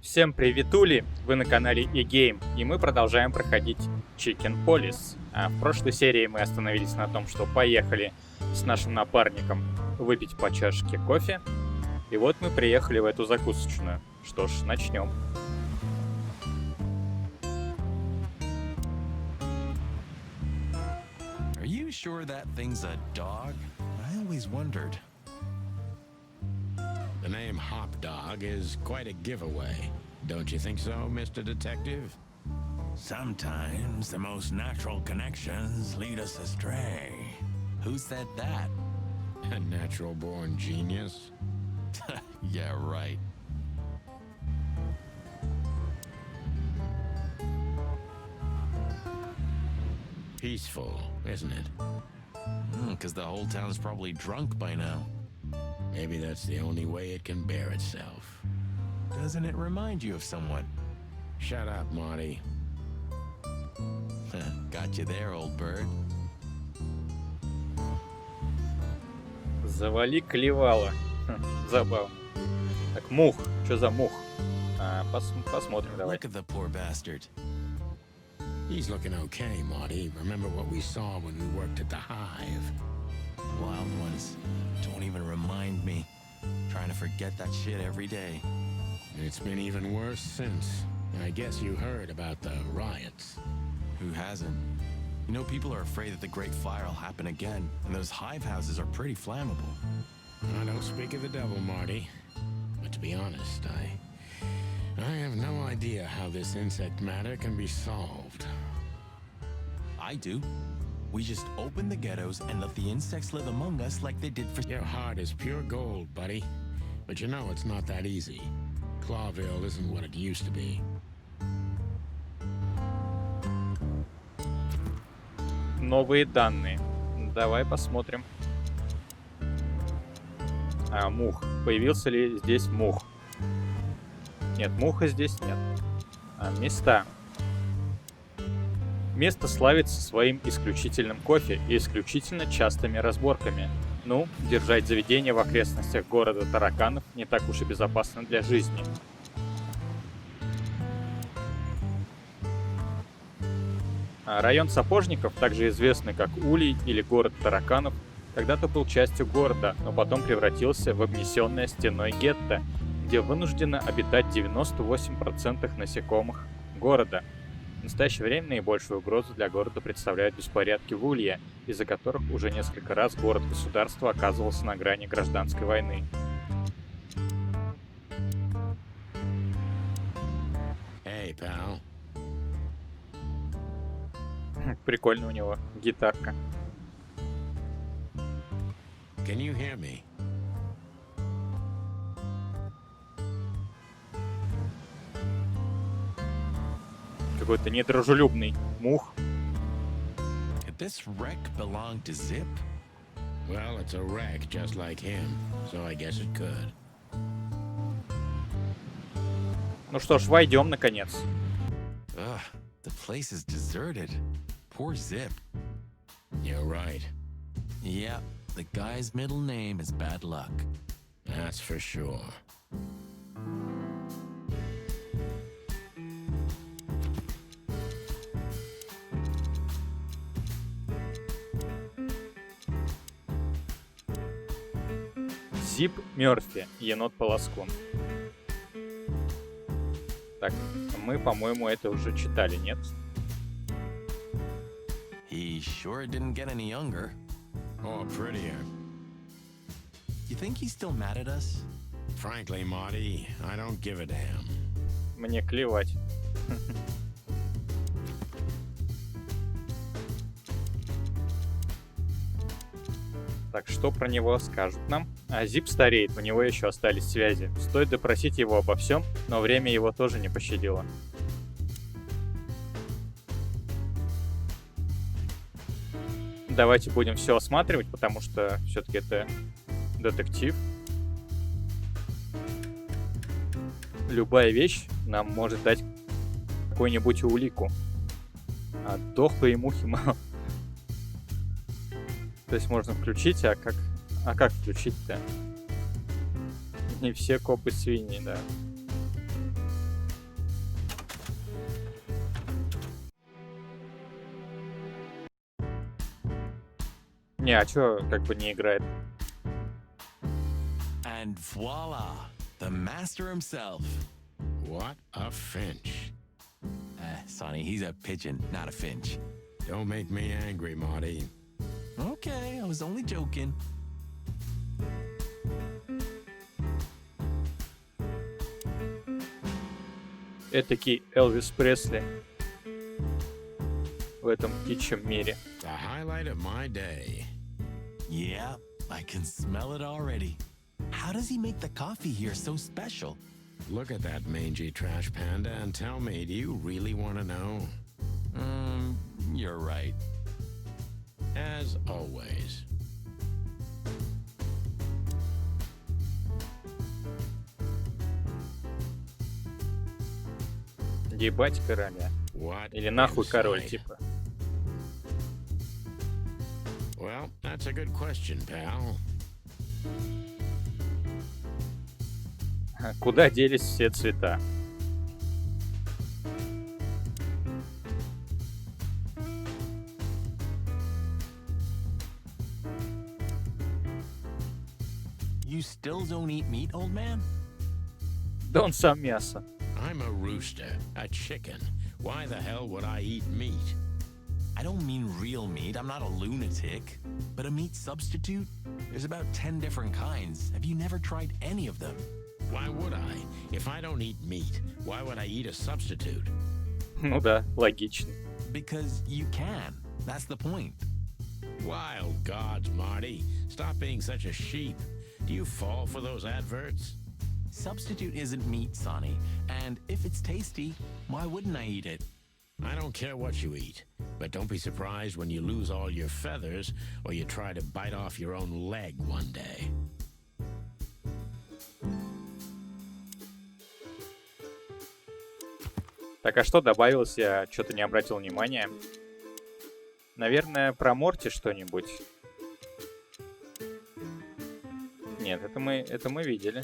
Всем приветули! Вы на канале игры, и мы продолжаем проходить Chicken Police. В прошлой серии мы остановились на том, что поехали с нашим напарником выпить по чашке кофе. И вот мы приехали в эту закусочную. Что ж, начнем. Are you sure that thing's a dog? I always wondered. The name Hop Dog is quite a giveaway. Don't you think so, Mr. Detective? Sometimes the most natural connections lead us astray. Who said that? A natural-born genius? Yeah, right. Peaceful, isn't it? 'Cause the whole town's probably drunk by now. Maybe that's the only way it can bear itself. Doesn't it remind you of someone? Shut up, Marty. Got you there, old bird. Завали клевало. Забавно. Так, мух. Что за мух? Посмотрим, давай. Look at the poor bastard. He's looking okay, Marty. Remember what we saw when we worked at the hive? Wild ones. Don't even remind me. Trying to forget that shit every day. It's been even worse since. I guess you heard about the riots. Who hasn't? You know, people are afraid that the Great Fire will happen again, and those hive houses are pretty flammable. I don't speak of the devil, Marty. But to be honest, I have no idea how this insect matter can be solved. I do. We just open the ghettos and let the insects live among us like they did for... Your heart is pure gold, buddy. But you know it's not that easy. Clawville isn't what it used to be. Новые данные. Давай посмотрим. Мух. Появился ли здесь мух? Нет, муха здесь нет. Места. Место славится своим исключительным кофе и исключительно частыми разборками. Ну, держать заведение в окрестностях города тараканов не так уж и безопасно для жизни. Район сапожников, также известный как Улей или город тараканов, когда-то был частью города, но потом превратился в обнесенное стеной гетто, где вынуждено обитать 98% насекомых города. В настоящее время наибольшую угрозу для города представляют беспорядки в Улье, из-за которых уже несколько раз город-государство оказывался на грани гражданской войны. Hey, pal. Прикольно у него гитарка. Can you hear me? Какой-то недружелюбный мух. Did this wreck belong to Zip? Well, it's a wreck just like him, so I guess it could. Ну что ж, войдем наконец. Ugh, the place is deserted. Poor Zip. You're right. Yeah, the guy's middle name is bad luck. That's for sure. Зип Мёрфи, енот-полоскун. Так, мы, по-моему, это уже читали, нет? He sure didn't get any younger. Or prettier. You think he's still mad at us? Frankly, Marty, I don't give a damn. Мне клевать. Так, что про него скажут нам? Зип стареет, у него еще остались связи. Стоит допросить его обо всем, но время его тоже не пощадило. Давайте будем все осматривать, потому что все-таки это детектив. Любая вещь нам может дать какую-нибудь улику. Дохлые мухи мало. То есть можно включить, а как включить-то? Не все копы свиньи, да. Не, а чё как бы не играет? And voila, the master himself. What a finch. Sonny, he's a pigeon, not a finch. Don't make me angry, Marty. Okay, I was only joking. Этакий Элвис Пресли в этом птичьем мире. The highlight of my day. Yeah, I can smell it already. How does he make the coffee here so special? Look at that mangy trash panda and tell me, do you really want to know? You're right. As always. Ебать короля. What Или нахуй король, insight. типа. Well, that's a good question, pal. Куда делись все цвета? You still don't eat meat, old man? Да он сам мясо. I'm a rooster, a chicken. Why the hell would I eat meat? I don't mean real meat. I'm not a lunatic. But a meat substitute? There's about 10 different kinds. Have you never tried any of them? Why would I? If I don't eat meat, why would I eat a substitute? Ну да, логично. Because you can. That's the point. Wild gods, Marty. Stop being such a sheep. Do you fall for those adverts? Substitute isn't meat, Sonny. And if it's tasty, why wouldn't I eat it? I don't care what you eat, but don't be surprised when you lose all your feathers or you try to bite off your own leg one day. Так, а что добавилось? Я что-то не обратил внимания. Наверное, про Морти что-нибудь. Нет, это мы видели.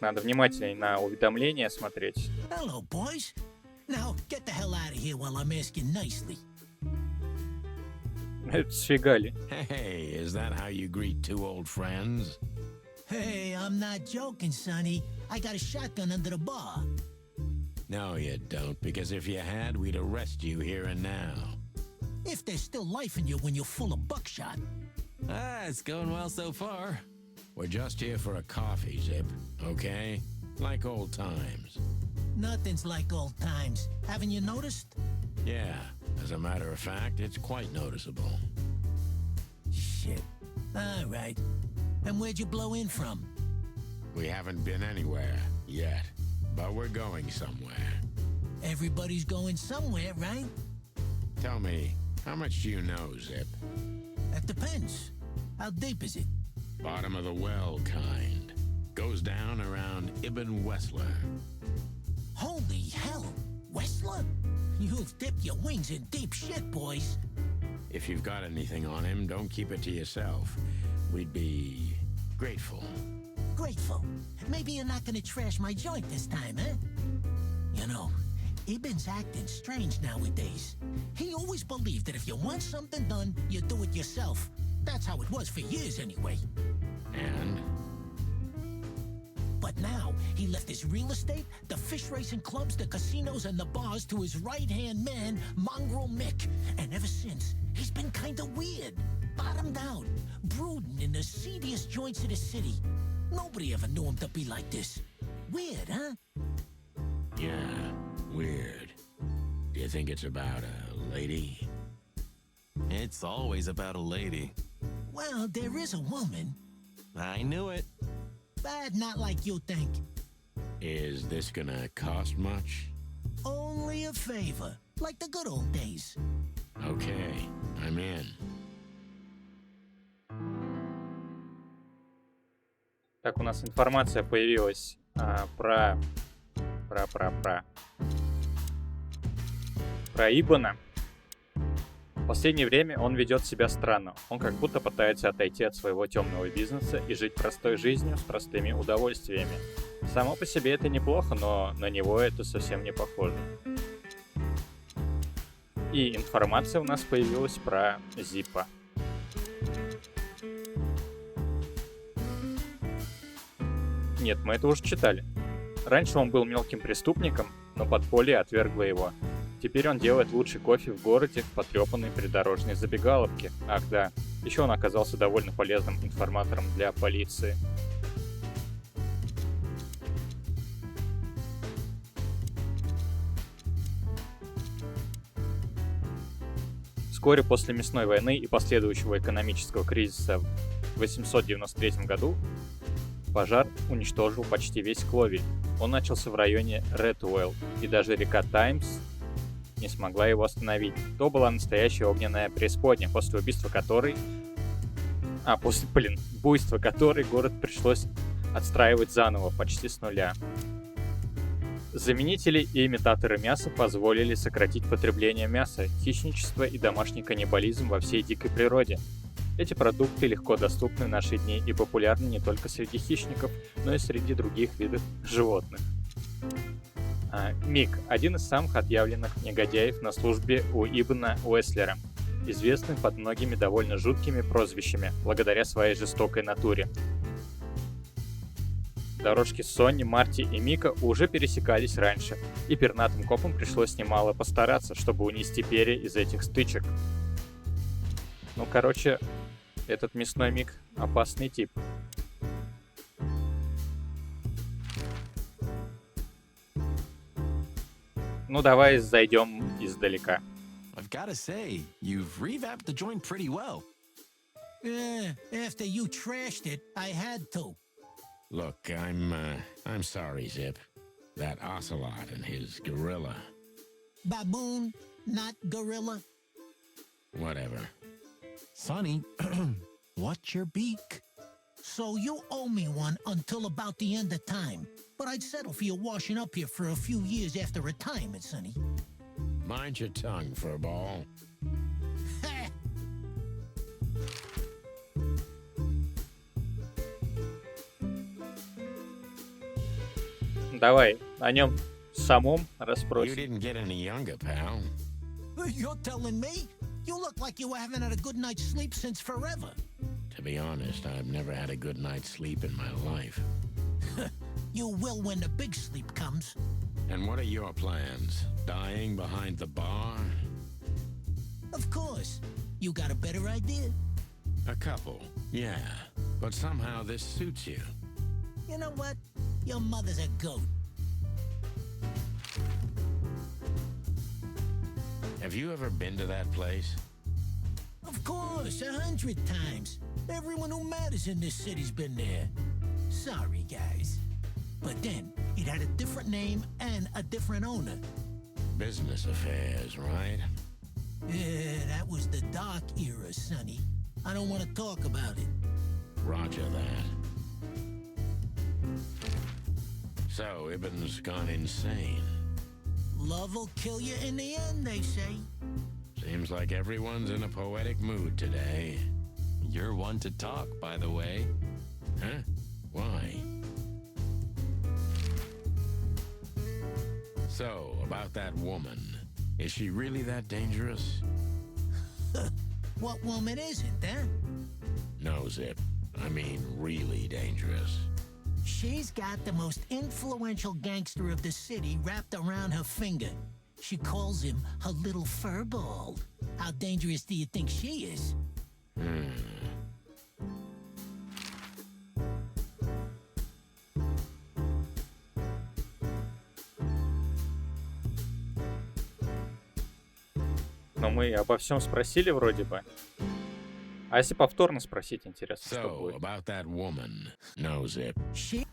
Надо внимательнее на уведомления смотреть. Hello, boys. Now, get the hell out of here while I'm asking nicely. Это сфигали. Hey, is that how you greet two old friends? Hey, I'm not joking, Sonny. I got a shotgun under the bar. No, you don't, because if you had, we'd arrest you here and now. If there's still life in you when you're full of buckshot. It's going well so far. We're just here for a coffee, Zip, okay? Like old times. Nothing's like old times. Haven't you noticed? Yeah, as a matter of fact, it's quite noticeable. Shit. All right. And where'd you blow in from? We haven't been anywhere yet, but we're going somewhere. Everybody's going somewhere, right? Tell me, how much do you know, Zip? That depends. How deep is it? Bottom of the well kind. Goes down around Ibn Wessler. Holy hell. Wessler? You've dipped your wings in deep shit, boys. If you've got anything on him, don't keep it to yourself. We'd be grateful. Grateful. Maybe you're not gonna trash my joint this time, eh? You know, Ibn's acting strange nowadays. He always believed that if you want something done, you do it yourself. That's how it was for years anyway. And? But now, he left his real estate, the fish racing clubs, the casinos, and the bars to his right-hand man, Mongrel Mick. And ever since, he's been kinda weird. Bottomed out, brooding in the seediest joints of the city. Nobody ever knew him to be like this. Weird, huh? Yeah, weird. Do you think it's about a lady? It's always about a lady. Well, there is a woman, I knew it. but not like you think. Is this gonna cost much? Only a favor, like the good old days. Okay, I'm in. Так, у нас информация появилась про Ибана. В последнее время он ведет себя странно. Он как будто пытается отойти от своего темного бизнеса и жить простой жизнью с простыми удовольствиями. Само по себе это неплохо, но на него это совсем не похоже. И информация у нас появилась про Зиппа. Нет, мы это уже читали. Раньше он был мелким преступником, но подполье отвергло его. Теперь он делает лучший кофе в городе в потрепанной придорожной забегаловке. Ах да, еще он оказался довольно полезным информатором для полиции. Вскоре после Мясной войны и последующего экономического кризиса в 893 году пожар уничтожил почти весь Кловель. Он начался в районе Редуэлл, и даже река Таймс не смогла его остановить. То была настоящая огненная преисподняя, после буйства которой город пришлось отстраивать заново, почти с нуля. Заменители и имитаторы мяса позволили сократить потребление мяса, хищничество и домашний каннибализм во всей дикой природе. Эти продукты легко доступны в наши дни и популярны не только среди хищников, но и среди других видов животных. Мик – один из самых отъявленных негодяев на службе у Ибна Уэслера, известный под многими довольно жуткими прозвищами, благодаря своей жестокой натуре. Дорожки Сонни, Марти и Мика уже пересекались раньше, и пернатым копам пришлось немало постараться, чтобы унести перья из этих стычек. Ну, короче, этот мясной Мик – опасный тип. Ну, давай зайдем издалека. I've gotta say, you've revamped the joint pretty well. After you trashed it, I had to. Look, I'm sorry, Zip. That ocelot and his gorilla. Baboon, not gorilla. Whatever. Sonny, what's your beak? So you owe me one until about the end of time. But I'd settle for you washing up here for a few years after retirement, Sonny. Mind your tongue, furball. Давай о нем самом You расспросим. didn't get any younger, pal. You're telling me? You look like you haven't had a good night's sleep since forever. To be honest, I've never had a good night's sleep in my life. You will when the big sleep comes. And what are your plans? Dying behind the bar? Of course. You got a better idea? A couple, yeah. But somehow this suits you. You know what? Your mother's a goat. Have you ever been to that place? Of course, 100 times. Everyone who matters in this city's been there. Sorry, guys. But then, it had a different name and a different owner. Business affairs, right? Yeah, that was the dark era, Sonny. I don't want to talk about it. Roger that. So, Ibn's gone insane. Love will kill you in the end, they say. Seems like everyone's in a poetic mood today. You're one to talk, by the way. Huh? Why? So, about that woman. Is she really that dangerous? What woman isn't, huh? No, Zip. I mean, really dangerous. She's got the most influential gangster of the city wrapped around her finger. She calls him her little furball. How dangerous do you think she is? Но мы обо всем спросили вроде бы. А если повторно спросить, интересно, что So, будет? about that woman. No, Zip. She...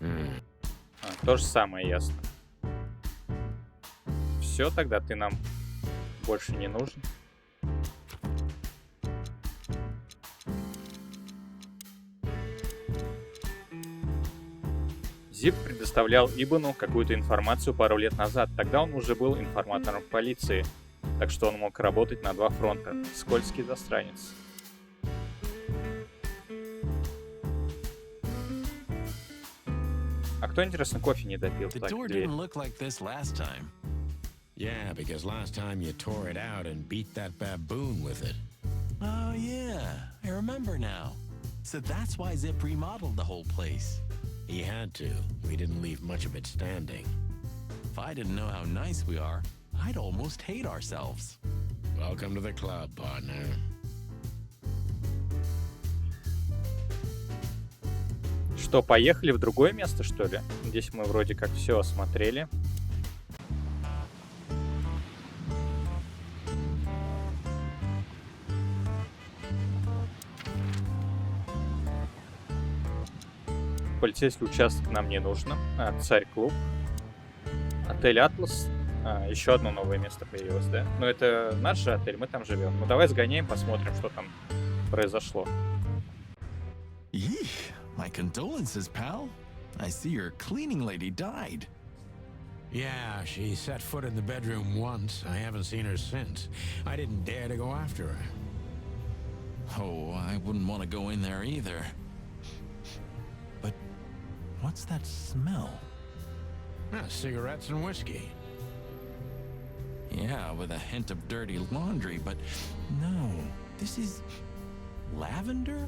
То же самое, ясно. Все, тогда ты нам больше не нужен. Зип предоставлял Ибану какую-то информацию пару лет назад. Тогда он уже был информатором полиции, так что он мог работать на два фронта. Скользкий засранец. А кто, интересно, кофе не допил? The Так, door дверь. didn't look like this last time. Yeah, because last time you tore it out and beat that baboon with it. Oh, yeah. I remember now. So that's why Zip remodeled the whole place. He had to. We didn't leave much of it standing. If I didn't know how nice we are, I'd almost hate ourselves. Welcome to the club, partner. Что, поехали в другое место, что ли? Здесь мы вроде как все осмотрели. Полицейский участок нам не нужно. Царь-клуб. Отель «Атлас». Еще одно новое место появилось, да? Но это наш же отель, мы там живем. Ну давай сгоняем, посмотрим, что там произошло. Yeesh. My condolences, pal. I see your cleaning lady died. Yeah, she set foot in the bedroom once. I haven't seen her since. I didn't dare to go after her. Oh, I wouldn't want to go in there either. But what's that smell? Cigarettes and whiskey. Yeah, with a hint of dirty laundry, but no, this is lavender?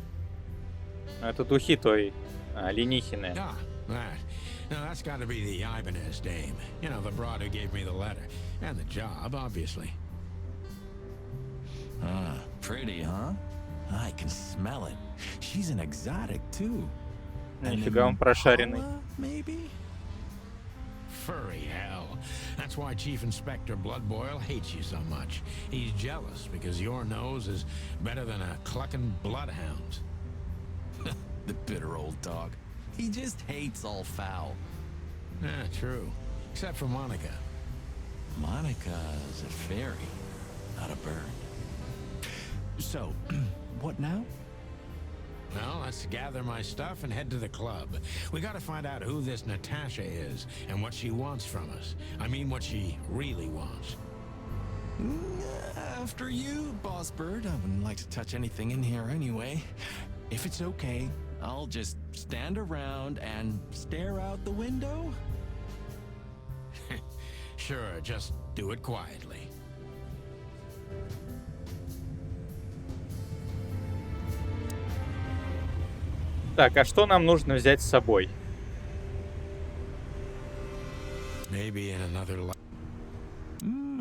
Это духи той Ленихины. Ah, that. Now that's got to be the Ibanez dame. You know, the broad who gave me the letter. And the job, obviously. Ah, pretty, huh? I can smell it. She's an exotic, too. Нифига он прошаренный. Impala, maybe? Furry hell. That's why Chief Inspector Bloodboil hates you so much. He's jealous because your nose is better than a clucking bloodhound. The bitter old dog. He just hates all foul. Yeah, true. Except for Monica. Monica's a fairy, not a bird. So, what now? Well, let's gather my stuff and head to the club. We gotta find out who this Natasha is and what she wants from us. I mean, what she really wants. After you, Boss Bird. I wouldn't like to touch anything in here anyway. If it's okay, I'll just stand around and stare out the window. Sure, just do it quietly. Так, а что нам нужно взять с собой? Maybe in another life.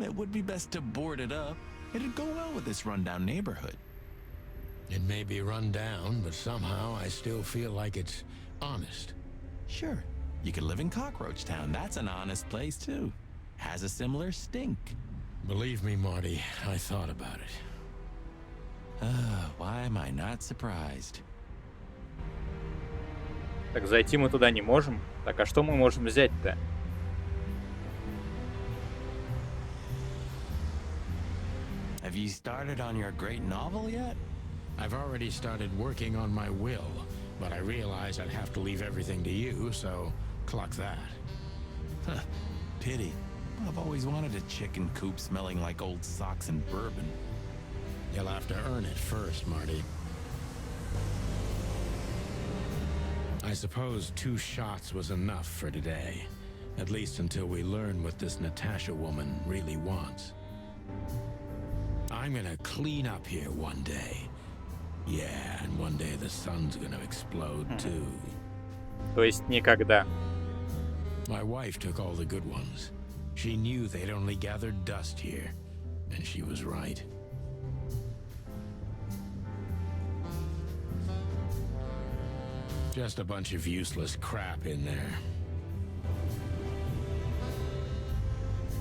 It would be best to board it up. It'd go well with this rundown neighborhood. It may be run down, but somehow I still feel like it's honest. Sure, you could live in Cockroach Town. That's an honest place, too. Has a similar stink. Believe me, Marty, I thought about it. Why am I not surprised? Так, зайти мы туда не можем. Так, а что мы можем взять-то? Have you started on your great novel yet? I've already started working on my will, but I realize I'd have to leave everything to you, so clock that. Huh, pity. I've always wanted a chicken coop smelling like old socks and bourbon. You'll have to earn it first, Marty. I suppose 2 shots was enough for today. At least until we learn what this Natasha woman really wants. I'm gonna clean up here one day. Yeah, and one day the sun's gonna explode too. То есть никогда. My wife took all the good ones. She knew they'd only gathered dust here, and she was right. Just a bunch of useless crap in there.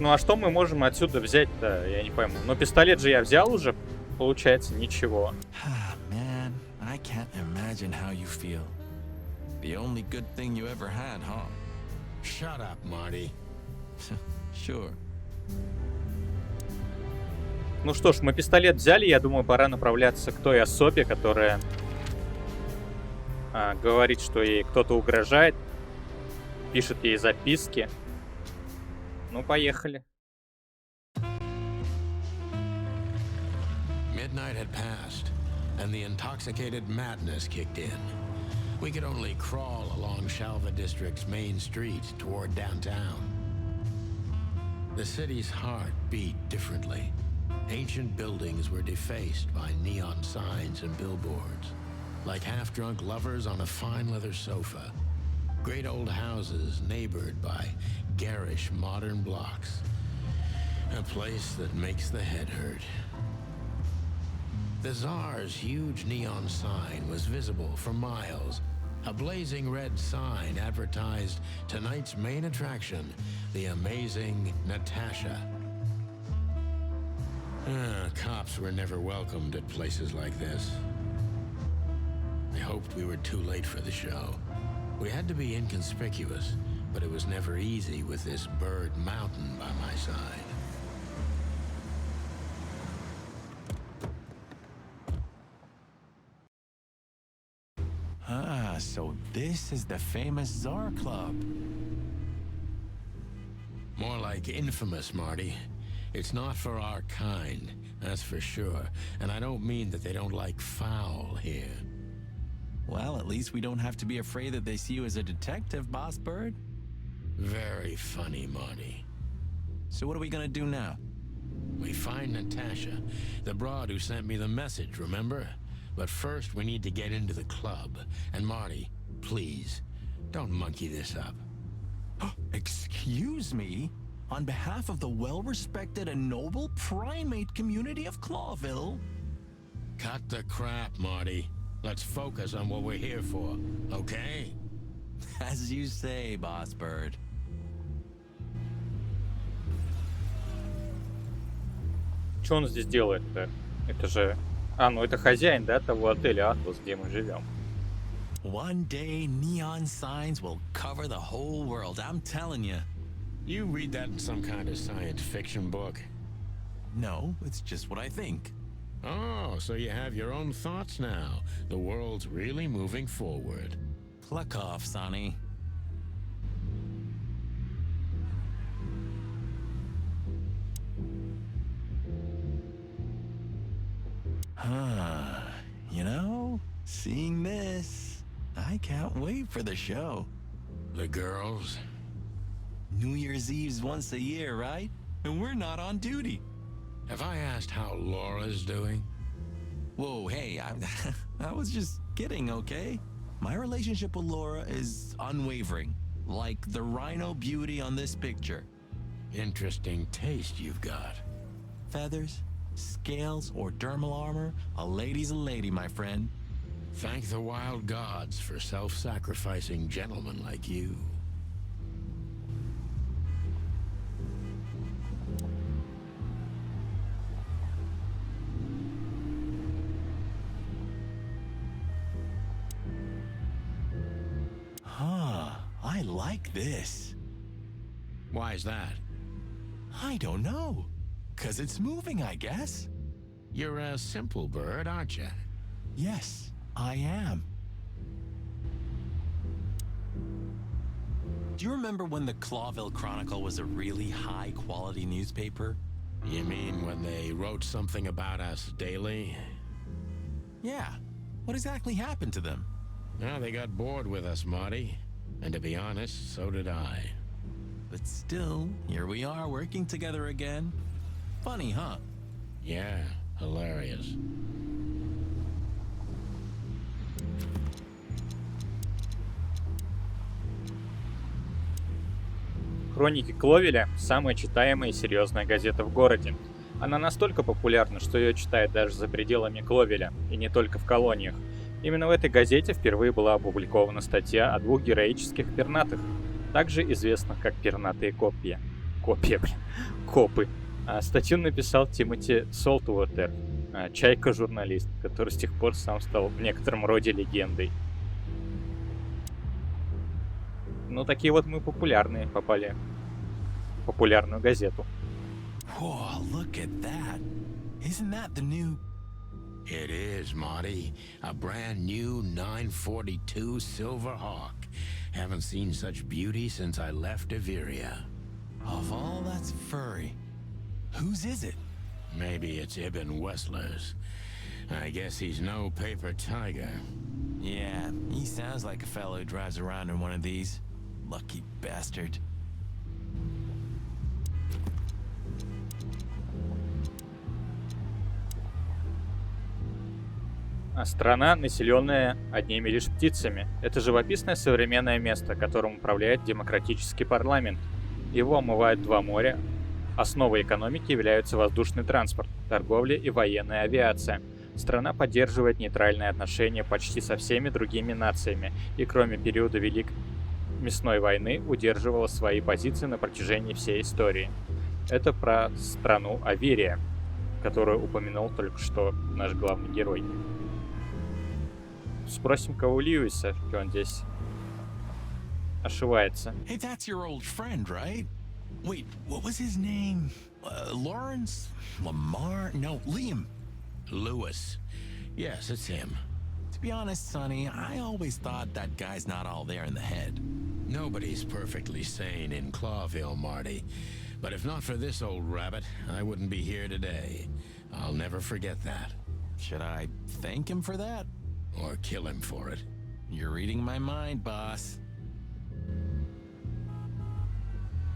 Ну а что мы можем отсюда взять-то? Я не пойму. Но пистолет же я взял уже. Получается, ничего. Man, I can't imagine how you feel. The only good thing you ever had, huh? Shut up, Marty. Sure. Ну что ж, мы пистолет взяли. Я думаю, пора направляться к той особе, которая говорит, что ей кто-то угрожает. Пишет ей записки. Ну, поехали. Midnight had passed, and the intoxicated madness kicked in. We could only crawl along Shalva District's main street toward downtown. The city's heart beat differently. Ancient buildings were defaced by neon signs and billboards, like half-drunk lovers on a fine leather sofa. Great old houses neighbored by garish modern blocks. A place that makes the head hurt. The Tsar's huge neon sign was visible for miles. A blazing red sign advertised tonight's main attraction, the amazing Natasha. Cops were never welcomed at places like this. I hoped we were too late for the show. We had to be inconspicuous, but it was never easy with this bird mountain by my side. Ah, so this is the famous Tsar Club. More like infamous, Marty. It's not for our kind, that's for sure. And I don't mean that they don't like foul here. Well, at least we don't have to be afraid that they see you as a detective, Boss Bird. Very funny, Marty. So what are we gonna do now? We find Natasha, the broad who sent me the message, remember? But first we need to get into the club. And Marty, please, don't monkey this up. Excuse me? On behalf of the well-respected and noble primate community of Clawville? Cut the crap, Marty. Let's focus on what we're here for, okay? As you say, Boss Bird. Что он здесь делает-то? Это же... А, ну это хозяин, да, того отеля «Атлас», где мы живем. One day, neon signs will cover the whole world, I'm telling you. You read that in some kind of science fiction book? No, it's just what I think. Oh, so you have your own thoughts now. The world's really moving forward. Pluck off, Sonny. You know, seeing this, I can't wait for the show. The girls? New Year's Eve's once a year, right? And we're not on duty. Have I asked how Laura's doing? Whoa, hey, I was just kidding, okay? My relationship with Laura is unwavering, like the rhino beauty on this picture. Interesting taste you've got. Feathers, scales, or dermal armor, a lady's a lady, my friend. Thank the wild gods for self-sacrificing gentlemen like you. I like this. Why is that? I don't know. 'Cause it's moving, I guess. You're a simple bird, aren't you? Yes, I am. Do you remember when the Clawville Chronicle was a really high-quality newspaper? You mean when they wrote something about us daily? Yeah. What exactly happened to them? Well, they got bored with us, Marty. And to be honest, so did I. But still, here we are working together again. Funny, huh? Yeah, hilarious. Хроники Кловеля – самая читаемая и серьезная газета в городе. Она настолько популярна, что ее читают даже за пределами Кловеля, и не только в колониях. Именно в этой газете впервые была опубликована статья о двух героических пернатых, также известных как пернатые копья. Копы. Статью написал Тимоти Солтуотер, чайка-журналист, который с тех пор сам стал в некотором роде легендой. Ну, такие вот мы популярные, попали в популярную газету. Whoa, look at that. Isn't that the new... It is, Marty. A brand new 942 Silver Hawk. Haven't seen such beauty since I left Averia. Of all that's furry, whose is it? Maybe it's Ibn Wessler's. I guess he's no paper tiger. Yeah, he sounds like a fellow who drives around in one of these. Lucky bastard. Страна, населенная одними лишь птицами. Это живописное современное место, которым управляет демократический парламент. Его омывают два моря. Основой экономики являются воздушный транспорт, торговля и военная авиация. Страна поддерживает нейтральные отношения почти со всеми другими нациями и кроме периода Великой Мясной войны удерживала свои позиции на протяжении всей истории. Это про страну Аверия, которую упомянул только что наш главный герой. Спросим-ка у Льюиса, что он здесь ошивается. Hey, that's your old friend, right? Wait, what was his name? Lawrence? Lamar? No, Liam. Lewis. Yes, it's him. To be honest, Sonny, I always thought that guy's not all there in the head. Nobody's perfectly sane in Clawville, Marty. But if not for this old rabbit, I wouldn't be here today. I'll never forget that. Should I thank him for that? Or kill him for it. You're reading my mind, boss.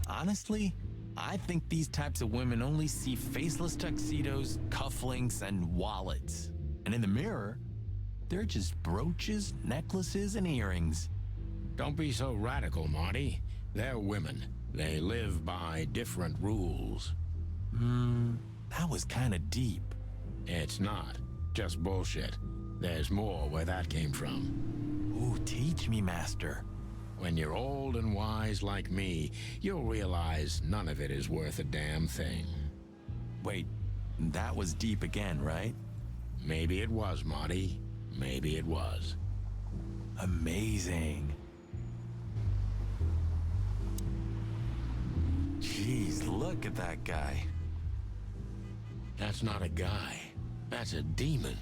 Honestly, I think these types of women only see faceless tuxedos, cufflinks, and wallets. And in the mirror, they're just brooches, necklaces, and earrings. Don't be so radical, Marty. They're women. They live by different rules. That was kind of deep. It's not. Just bullshit. There's more where that came from. Ooh, teach me, master. When you're old and wise like me, you'll realize none of it is worth a damn thing. Wait, that was deep again, right? Maybe it was, Marty. Maybe it was. Amazing. Jeez, look at that guy. That's not a guy. That's a demon.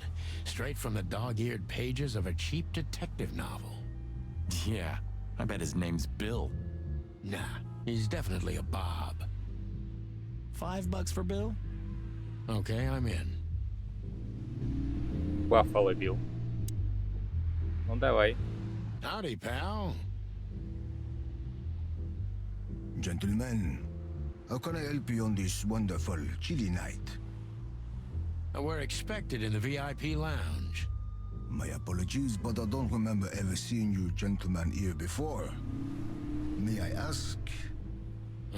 Straight from the dog-eared pages of a cheap detective novel. Yeah, I bet his name's Bill. Nah, he's definitely a Bob. $5 for Bill? Okay, I'm in. Баффало Билл. Ну давай. Howdy, pal. Gentlemen, how can I help you on this wonderful, chilly night? We're expected in the VIP lounge. My apologies, but I don't remember ever seeing you gentlemen here before. May I ask?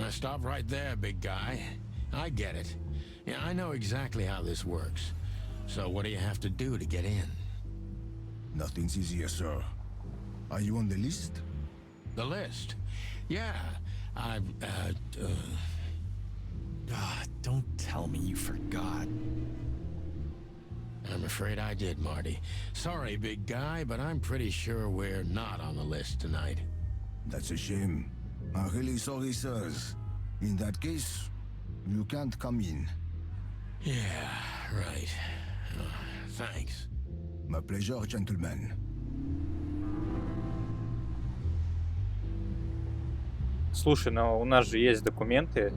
Stop right there, big guy. I get it. Yeah, I know exactly how this works. So what do you have to do to get in? Nothing's easier, sir. Are you on the list? The list? Yeah, Don't tell me you forgot. I'm afraid I did, Marty. Sorry, big guy, but I'm pretty sure we're not on the list tonight. That's a shame. I'm really sorry, sirs. In that case, you can't come in. Yeah, right. Thanks. My pleasure, gentlemen. Слушай, но у нас же есть документы.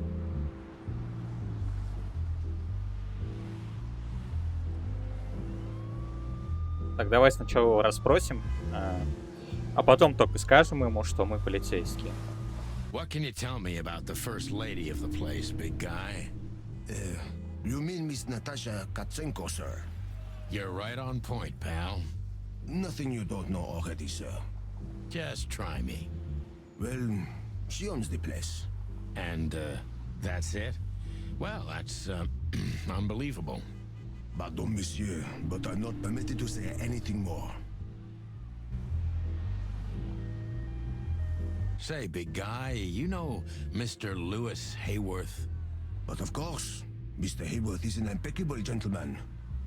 Так, давай сначала его расспросим, а потом только скажем ему, что мы полицейские. What can you tell me about the first lady of the place, big guy? You mean Miss Natashei Koshenko, sir? You're right on point, pal. Nothing you don't know already, sir. Just try me. Well, she owns the place. And, that's it? Well, that's, unbelievable. Pardon, monsieur, but I'm not permitted to say anything more. Say, big guy, you know Mr. Lewis Hayworth? But of course, Mr. Hayworth is an impeccable gentleman,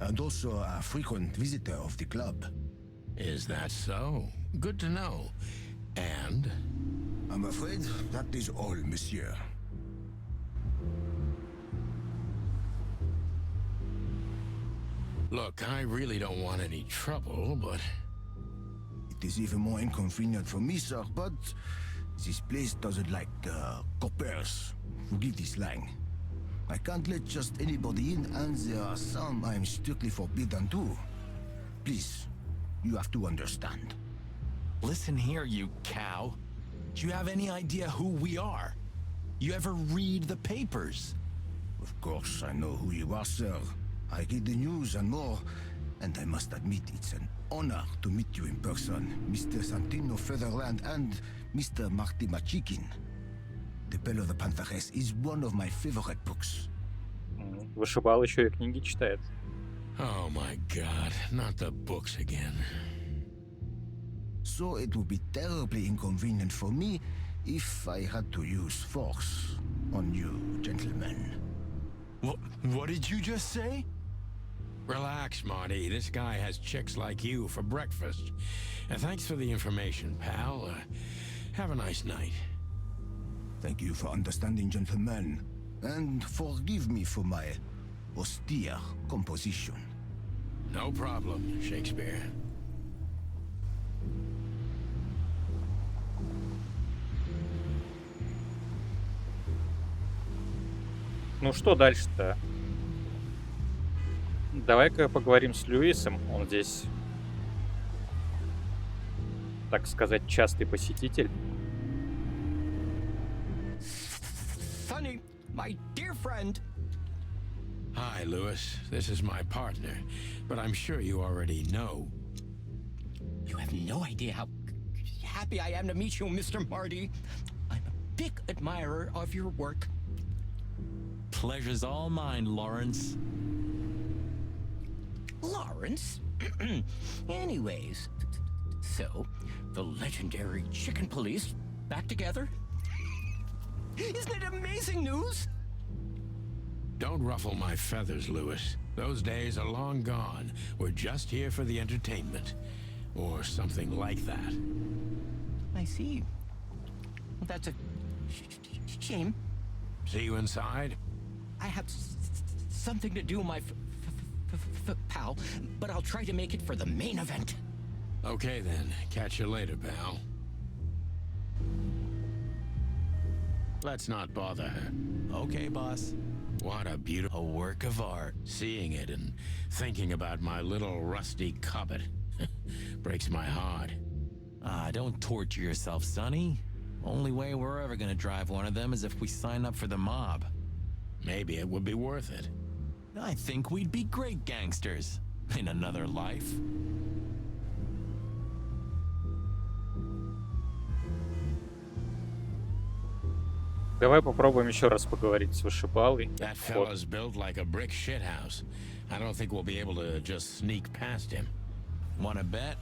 and also a frequent visitor of the club. Is that so? Good to know. And? I'm afraid that is all, monsieur. Look, I really don't want any trouble, but... It is even more inconvenient for me, sir, but this place doesn't like coppers. Forgive the slang. I can't let just anybody in, and there are some I'm strictly forbidden to. Please, You have to understand. Listen here, you cow. Do you have any idea who we are? You ever read the papers? Of course, I know who you are, sir. I read the news and more, and I must admit it's an honor to meet you in person, Mr. Santino Featherland and Mr. Marty Machikin. The Bell of the Pantheress is one of my favorite books. Вышибал еще и книги читает. Oh my god, not the books again. So it would be terribly inconvenient for me if I had to use force on you, gentlemen. What did you just say? Relax, Marty. This guy has chicks like you for breakfast. And thanks for the information, pal. Have a nice night. Thank you for understanding, gentlemen, and forgive me for my austere composition. No problem, Shakespeare. Ну что дальше-то? Давай-ка поговорим с Льюисом. Он здесь, так сказать, частый посетитель. Sonny, my dear friend. Hi, Lewis. This is my partner, but I'm sure you already know. You have no idea how happy I am to meet you, Mr. Marty. I'm a big admirer of your work. Pleasure's all mine, Lawrence. Lawrence? Anyways, so the legendary chicken police back together? Isn't it amazing news? Don't ruffle my feathers, Lewis. Those days are long gone. We're just here for the entertainment. Or something like that. I see. Well, that's a shame. See you inside? I have something to do, my pal, but I'll try to make it for the main event. Okay then. Catch you later, pal. Let's not bother her. Okay, boss. What a beautiful A work of art. seeing it and thinking about my little rusty cobbit. Breaks my heart. Don't torture yourself, Sonny. Only way we're ever gonna drive one of them is if we sign up for the mob. Maybe it would be worth it. I think we'd be great gangsters in another life. Давай попробуем еще раз поговорить с Вышибалой. That Вот. fella's built like a brick shithouse. I don't think we'll be able to just sneak past him. Wanna bet?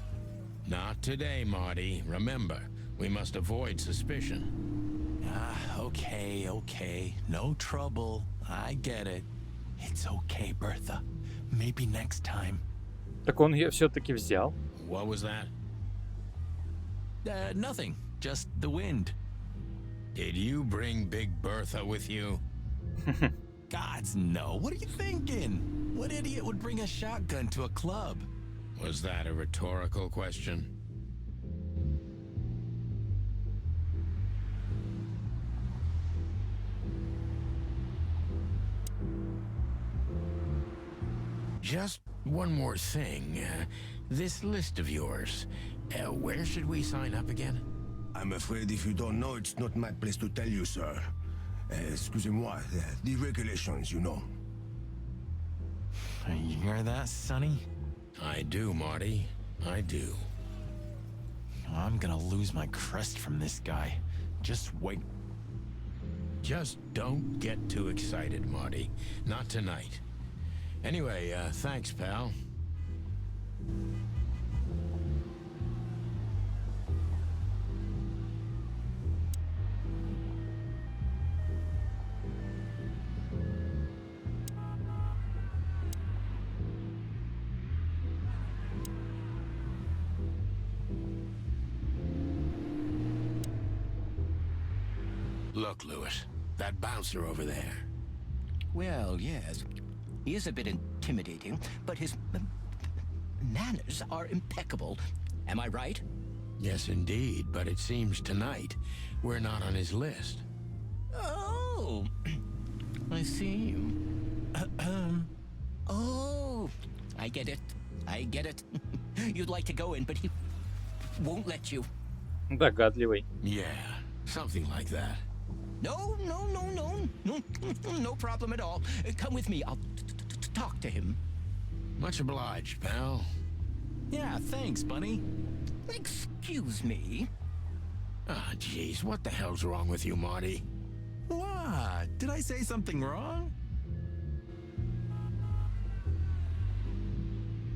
Not today, Marty. Remember, we must avoid suspicion. Okay. No trouble. I get it. It's okay, Bertha. Maybe next time. Так он ее все-таки взял. What was that? Nothing. Just the wind. Did you bring Big Bertha with you? Gods, no. What are you thinking? What idiot would bring a shotgun to a club? Was that a rhetorical question? Just one more thing. This list of yours, where should we sign up again? I'm afraid if you don't know, it's not my place to tell you, sir. Excusez-moi, the regulations, you know. You hear that, Sonny? I do, Marty. I do. I'm gonna lose my crest from this guy. Just wait. Just don't get too excited, Marty. Not tonight. Anyway, thanks, pal. Look, Lewis, that bouncer over there. Well, yes. He is a bit intimidating, but his manners are impeccable. Am I right? Yes, indeed, but it seems tonight we're not on his list. Oh, I see. Oh, I get it. You'd like to go in, but he won't let you. Догадливый. Yeah, something like that. No, no problem at all. Come with me. I'll talk to him. Much obliged, pal. Yeah, thanks, Bunny. Excuse me. Ah, jeez, what the hell's wrong with you, Marty? What? Did I say something wrong?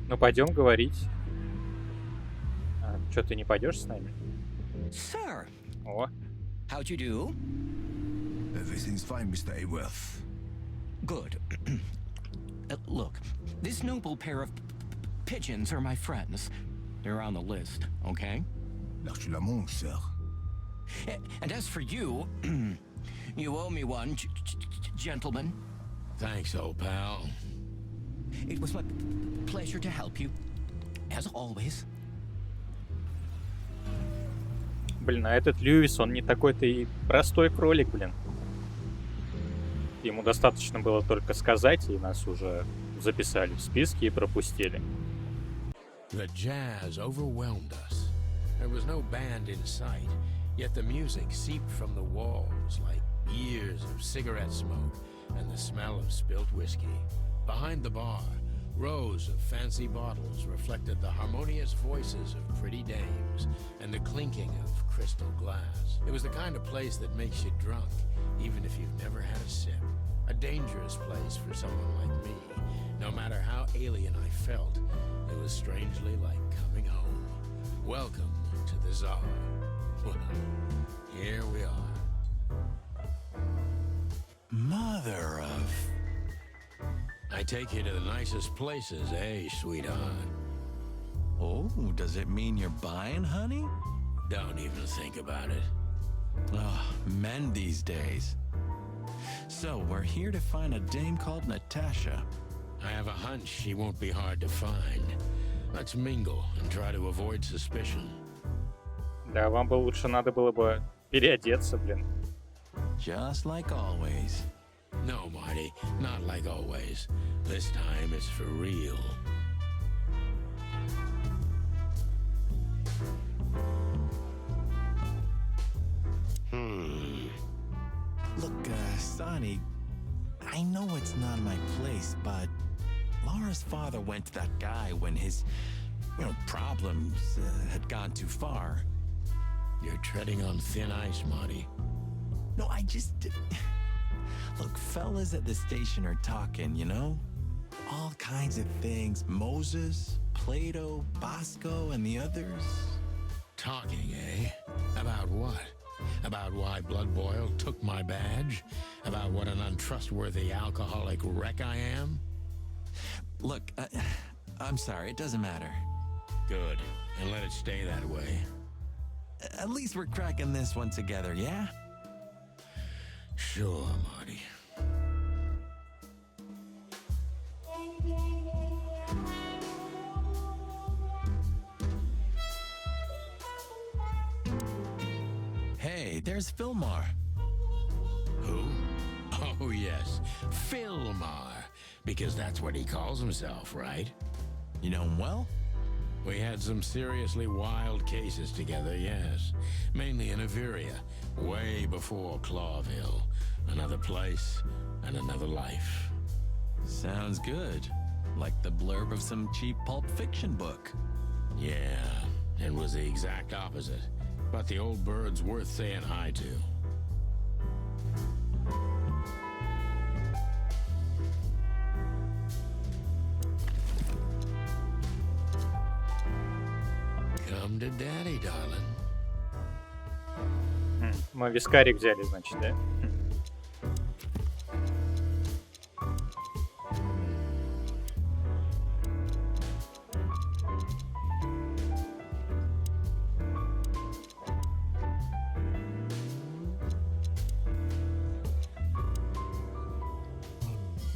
Ну, пойдем говорить. Что, ты не пойдешь с нами? Sir, О, how'd you do? Everything's fine, Mr. Aworth. Good. Look, this noble pair of pigeons are my friends. They're on the list, okay? L'archulamont, sir. And as for you, you owe me one, gentlemen. Thanks, old pal. It was my pleasure to help you, as always. блин, а этот Льюис, он не такой-то и простой кролик, блин. Ему достаточно было только сказать, и нас уже записали в списке и пропустили. The jazz overwhelmed us. There was no band in sight, yet the music seeped from the walls like years of cigarette smoke and the smell of spilt whiskey. Behind the bar, rows of fancy bottles reflected the harmonious voices of pretty dames and the clinking of crystal glass. It was the kind of place that makes you drunk, even if you've never had a sip. A dangerous place for someone like me. No matter how alien I felt, it was strangely like coming home. Welcome to the Tsar. Well, here we are. Mother of... I take you to the nicest places, eh, sweetheart? Oh, does it mean you're buying, honey? Don't even think about it. Oh, men these days. So, we're here to find a dame called Natasha. I have a hunch she won't be hard to find. Let's mingle and try to avoid suspicion. Да, вам бы лучше надо было бы переодеться, блин. Just like always. No, Marty, not like always. This time it's for real. Look, Sonny, I know it's not my place, but Laura's father went to that guy when his, problems had gone too far. You're treading on thin ice, Marty. No, I just... Look, fellas at the station are talking, All kinds of things. Moses, Plato, Bosco, and the others. Talking, eh? About what? About why Blood Boil took my badge? About what an untrustworthy alcoholic wreck I am? Look, I'm sorry, it doesn't matter. Good, and let it stay that way. At least we're cracking this one together, yeah? Sure, Marty. Hey, there's Filmar. Who? Oh, yes, Filmar. Because that's what he calls himself, right? You know him well? We had some seriously wild cases together, yes. Mainly in Averia, way before Clawville. Another place and another life. Sounds good. Like the blurb of some cheap pulp fiction book. Yeah, it was the exact opposite. But the old bird's worth saying hi to. Come to daddy, darling. Мы вискарик взяли, значит, да?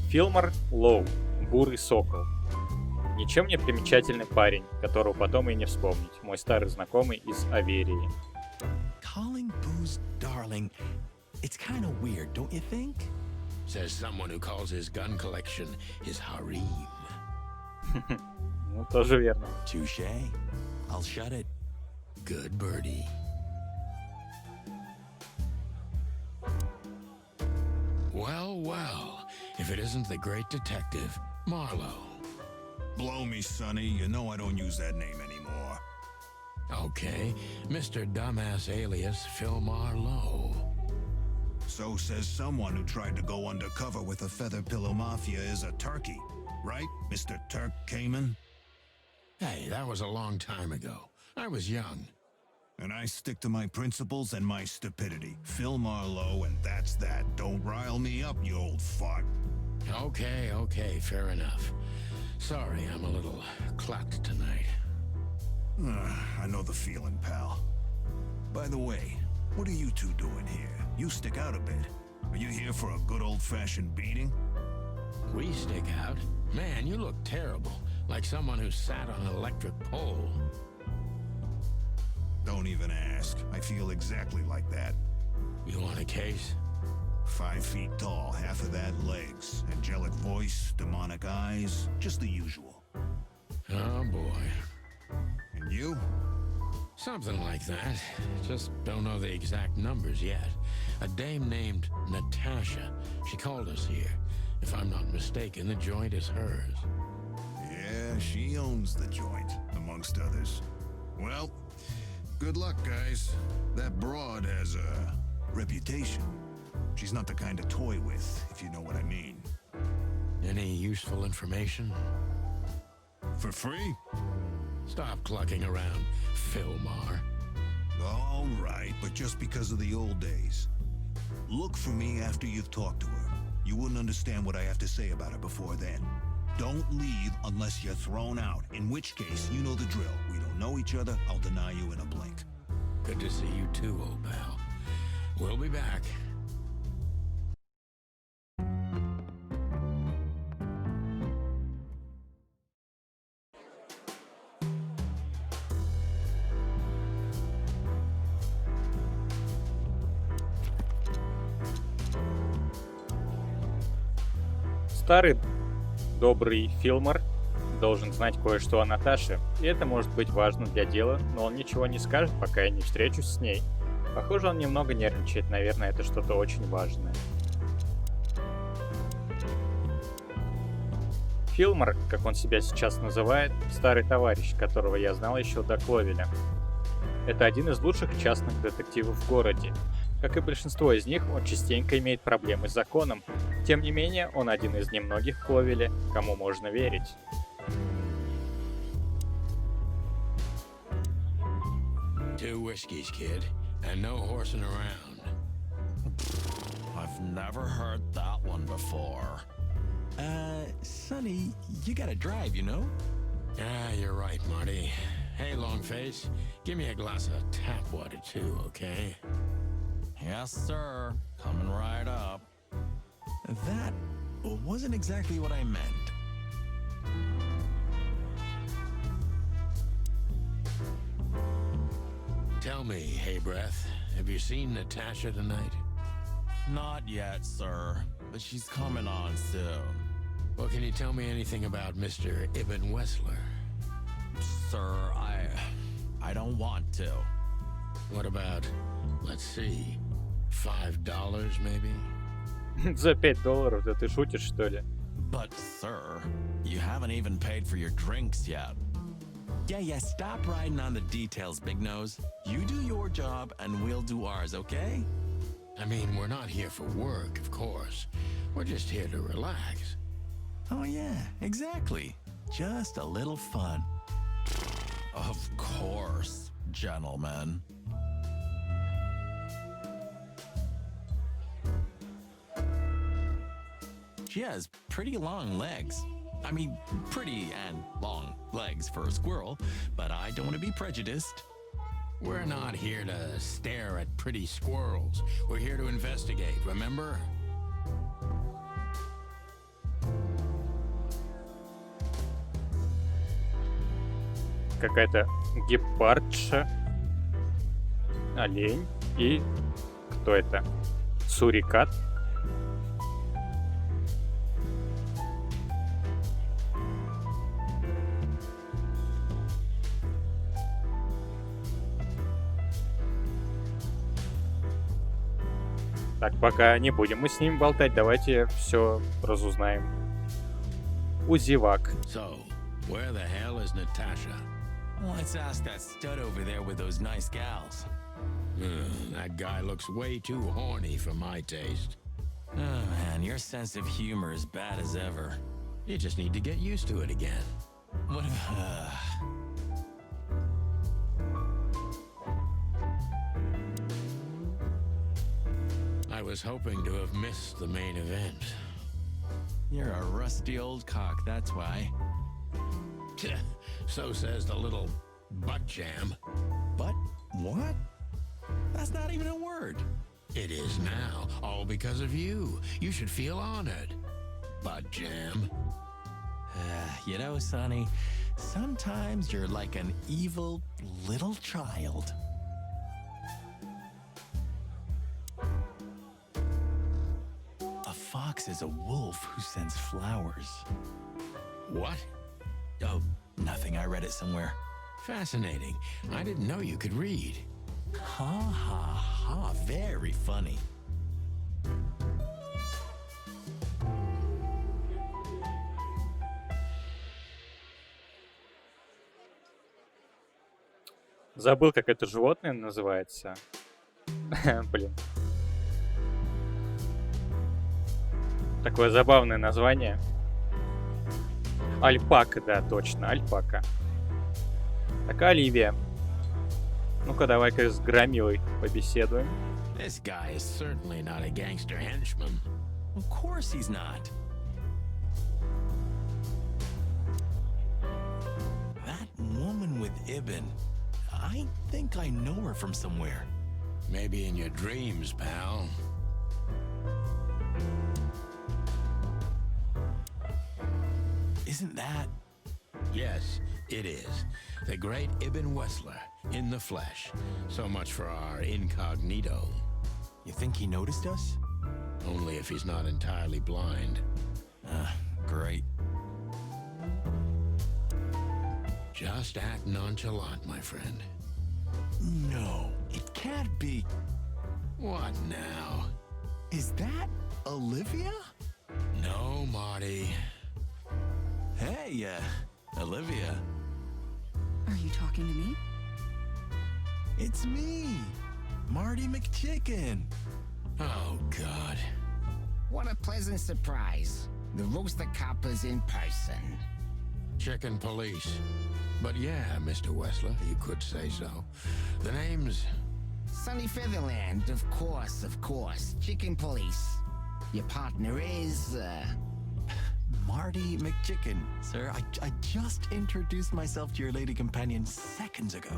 Филмар Лоу, бурый сокол. Ничем не примечательный парень, которого потом и не вспомнить. Мой старый знакомый из Аверии. Calling booze darling, it's kind of weird, don't you think? Says someone who calls his gun collection his harem. Ну, тоже верно. Touche. I'll shut it. Good birdie. Well, well, if it isn't the great detective, Marlowe. Blow me, Sonny. You know I don't use that name anymore. Okay, Mr. Dumbass alias Fillmar Lowe. So says someone who tried to go undercover with a feather pillow mafia is a turkey. Right, Mr. Turk Cayman? Hey, that was a long time ago. I was young. And I stick to my principles and my stupidity. Phil Marlowe, and that's that. Don't rile me up, you old fart. Okay, fair enough. Sorry, I'm a little clucked tonight. I know the feeling, pal. By the way, what are you two doing here? You stick out a bit. Are you here for a good old-fashioned beating? We stick out? Man, you look terrible. Like someone who sat on an electric pole. Don't even ask. I feel exactly like that. You want a case? 5 feet tall, half of that legs. Angelic voice, demonic eyes, just the usual. Oh, boy. And you? Something like that. Just don't know the exact numbers yet. A dame named Natasha. She called us here. If I'm not mistaken, the joint is hers. Yeah, she owns the joint, amongst others. Well, good luck, guys. That broad has a reputation. She's not the kind to toy with, if you know what I mean. Any useful information? For free? Stop clucking around, Fillmar. All right, but just because of the old days. Look for me after you've talked to her. You wouldn't understand what I have to say about her before then. Don't leave unless you're thrown out, in which case, you know the drill. We don't know each other, I'll deny you in a blink. Good to see you too, old pal. We'll be back. Старый добрый Филмар должен знать кое-что о Наташе, и это может быть важно для дела, но он ничего не скажет, пока я не встречусь с ней. Похоже, он немного нервничает, наверное, это что-то очень важное. Филмар, как он себя сейчас называет, старый товарищ, которого я знал еще до Кловеля. Это один из лучших частных детективов в городе. Как и большинство из них, он частенько имеет проблемы с законом. Тем не менее, он один из немногих в Кловеле, кому можно верить. Two whiskeys, kid, and no horsing around. I've never heard that one before. Sonny, you gotta drive, you know? Ah, you're right, Marty. Hey, Longface, give me a glass of tap water too, okay? Yes, sir. Coming right up. That wasn't exactly what I meant. Tell me, hey breath, have you seen Natasha tonight? Not yet, sir. But she's coming on soon. Well, can you tell me anything about Mr. Ibn Wessler? Sir, I don't want to. What about, let's see, $5 maybe? За $5? Да ты шутишь, что ли? But, sir, you haven't even paid for your drinks yet. Yeah, stop riding on the details, Big Nose. You do your job and we'll do ours, okay? I mean, we're not here for work, of course. We're just here to relax. Oh yeah, exactly. Just a little fun. Of course, gentlemen. She has pretty long legs. I mean, pretty and long legs for a squirrel, but I don't want to be prejudiced. We're not here to stare at pretty squirrels. We're here to investigate, remember? Какая-то гепардша, олень и... кто это? Сурикат? Так, пока не будем мы с ним болтать, давайте все разузнаем. У зевак. So, where the hell is Natasha? Let's ask that stud over there with those nice gals. That guy looks way too horny for my taste. Oh man, your sense of humor is bad as ever. You just need to get used to it again. What if, I was hoping to have missed the main event. You're a rusty old cock, that's why. So says the little butt jam. But what? That's not even a word. It is now, all because of you. You should feel honored. Butt jam. You know, Sonny, sometimes you're like an evil little child. A fox is a wolf who sends flowers. What? Oh, nothing. I read it somewhere. Fascinating. I didn't know you could read. Ha ha ha. Very funny. Забыл, как это животное называется. Блин. Такое забавное название. Альпака, да, точно, альпака. Так, Оливия. Ну-ка, давай-ка с Громилой побеседуем. This guy is certainly not a gangster henchman. Of course he's not. That woman with Ibn, I think I know her from somewhere. Maybe in your dreams, pal. Isn't that... Yes, it is. The great Ibn Wessler, in the flesh. So much for our incognito. You think he noticed us? Only if he's not entirely blind. Great. Just act nonchalant, my friend. No, it can't be. What now? Is that Olivia? No, Marty. Hey, Olivia. Are you talking to me? It's me, Marty McChicken. Oh, God. What a pleasant surprise. The Rooster Coppers in person. Chicken police. But yeah, Mr. Wessler, you could say so. The name's... Sunny Featherland, of course, of course. Chicken police. Your partner is, Marty McChicken. Sir, I just introduced myself to your lady companion seconds ago.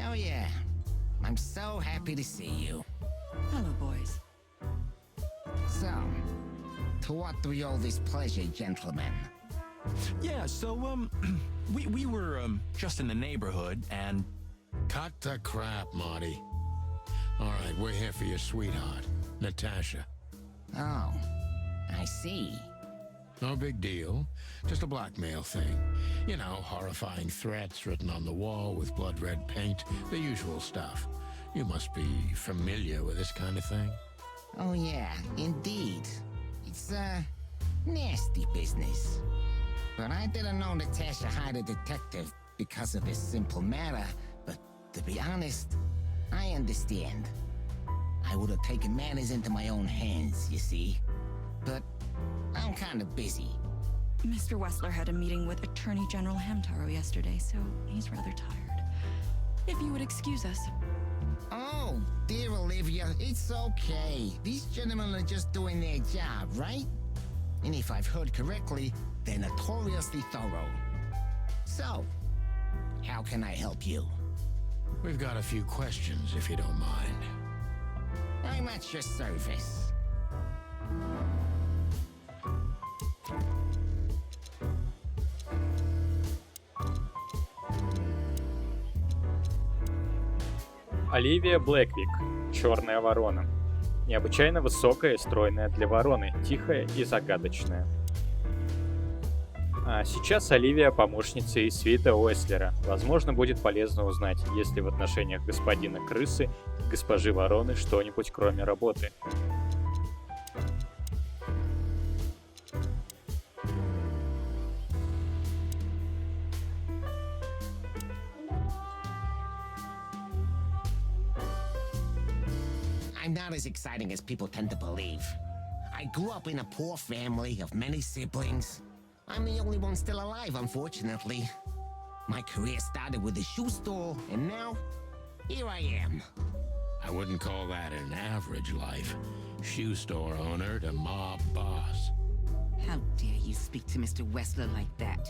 Oh yeah. I'm so happy to see you. Hello, boys. So, to what do we owe this pleasure, gentlemen? Yeah, so, we were, just in the neighborhood, and... Cut the crap, Marty. All right, we're here for your sweetheart, Natasha. Oh, I see. No big deal. Just a blackmail thing. You know, horrifying threats written on the wall with blood-red paint. The usual stuff. You must be familiar with this kind of thing. Oh yeah, indeed. It's, nasty business. But I didn't know Natasha hired a detective because of this simple matter. But to be honest, I understand. I would have taken matters into my own hands, you see. But I'm kind of busy. Mr. Wessler had a meeting with Attorney General Hamtaro yesterday, so he's rather tired. If you would excuse us. Oh, dear Olivia, it's okay. These gentlemen are just doing their job, right? And if I've heard correctly, they're notoriously thorough. So, how can I help you? We've got a few questions, if you don't mind. I'm at your service. Оливия Блэквик, черная ворона. Необычайно высокая и стройная для вороны, тихая и загадочная. А сейчас Оливия помощница из свита Уэслера. Возможно, будет полезно узнать, есть ли в отношениях господина Крысы и госпожи Вороны что-нибудь кроме работы. I'm not as exciting as people tend to believe. I grew up in a poor family of many siblings. I'm the only one still alive, unfortunately. My career started with a shoe store, and now, here I am. I wouldn't call that an average life. Shoe store owner to mob boss. How dare you speak to Mr. Wessler like that?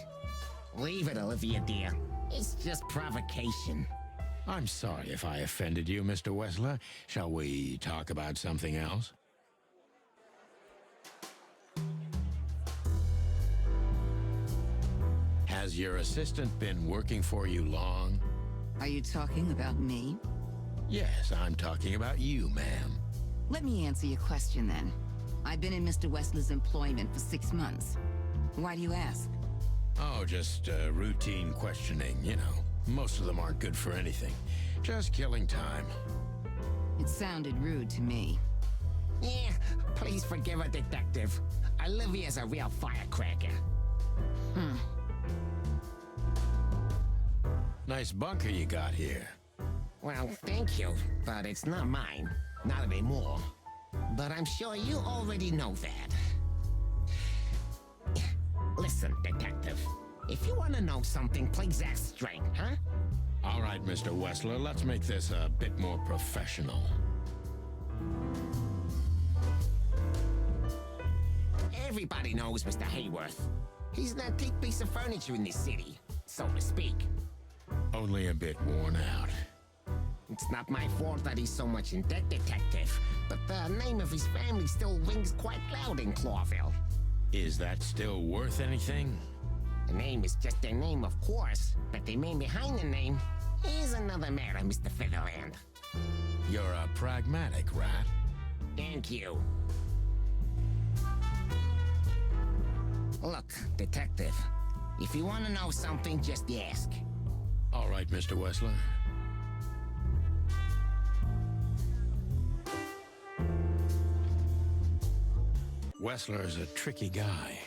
Leave it, Olivia, dear. It's just provocation. I'm sorry if I offended you, Mr. Wessler. Shall we talk about something else? Has your assistant been working for you long? Are you talking about me? Yes, I'm talking about you, ma'am. Let me answer your question then. I've been in Mr. Wessler's employment for 6 months. Why do you ask? Oh, just routine questioning, you know. Most of them aren't good for anything. Just killing time. It sounded rude to me. Yeah, please forgive her, Detective. Olivia's a real firecracker. Nice bunker you got here. Well, thank you, but it's not mine. Not anymore. But I'm sure you already know that. Listen, Detective. If you want to know something, please ask straight, huh? All right, Mr. Wessler, let's make this a bit more professional. Everybody knows Mr. Hayworth. He's an antique piece of furniture in this city, so to speak. Only a bit worn out. It's not my fault that he's so much in debt, Detective, but the name of his family still rings quite loud in Clawville. Is that still worth anything? The name is just their name, of course, but the man behind the name is another matter, Mr. Featherland. You're a pragmatic rat. Thank you. Look, Detective, if you want to know something, just ask. All right, Mr. Wessler. Wessler's a tricky guy.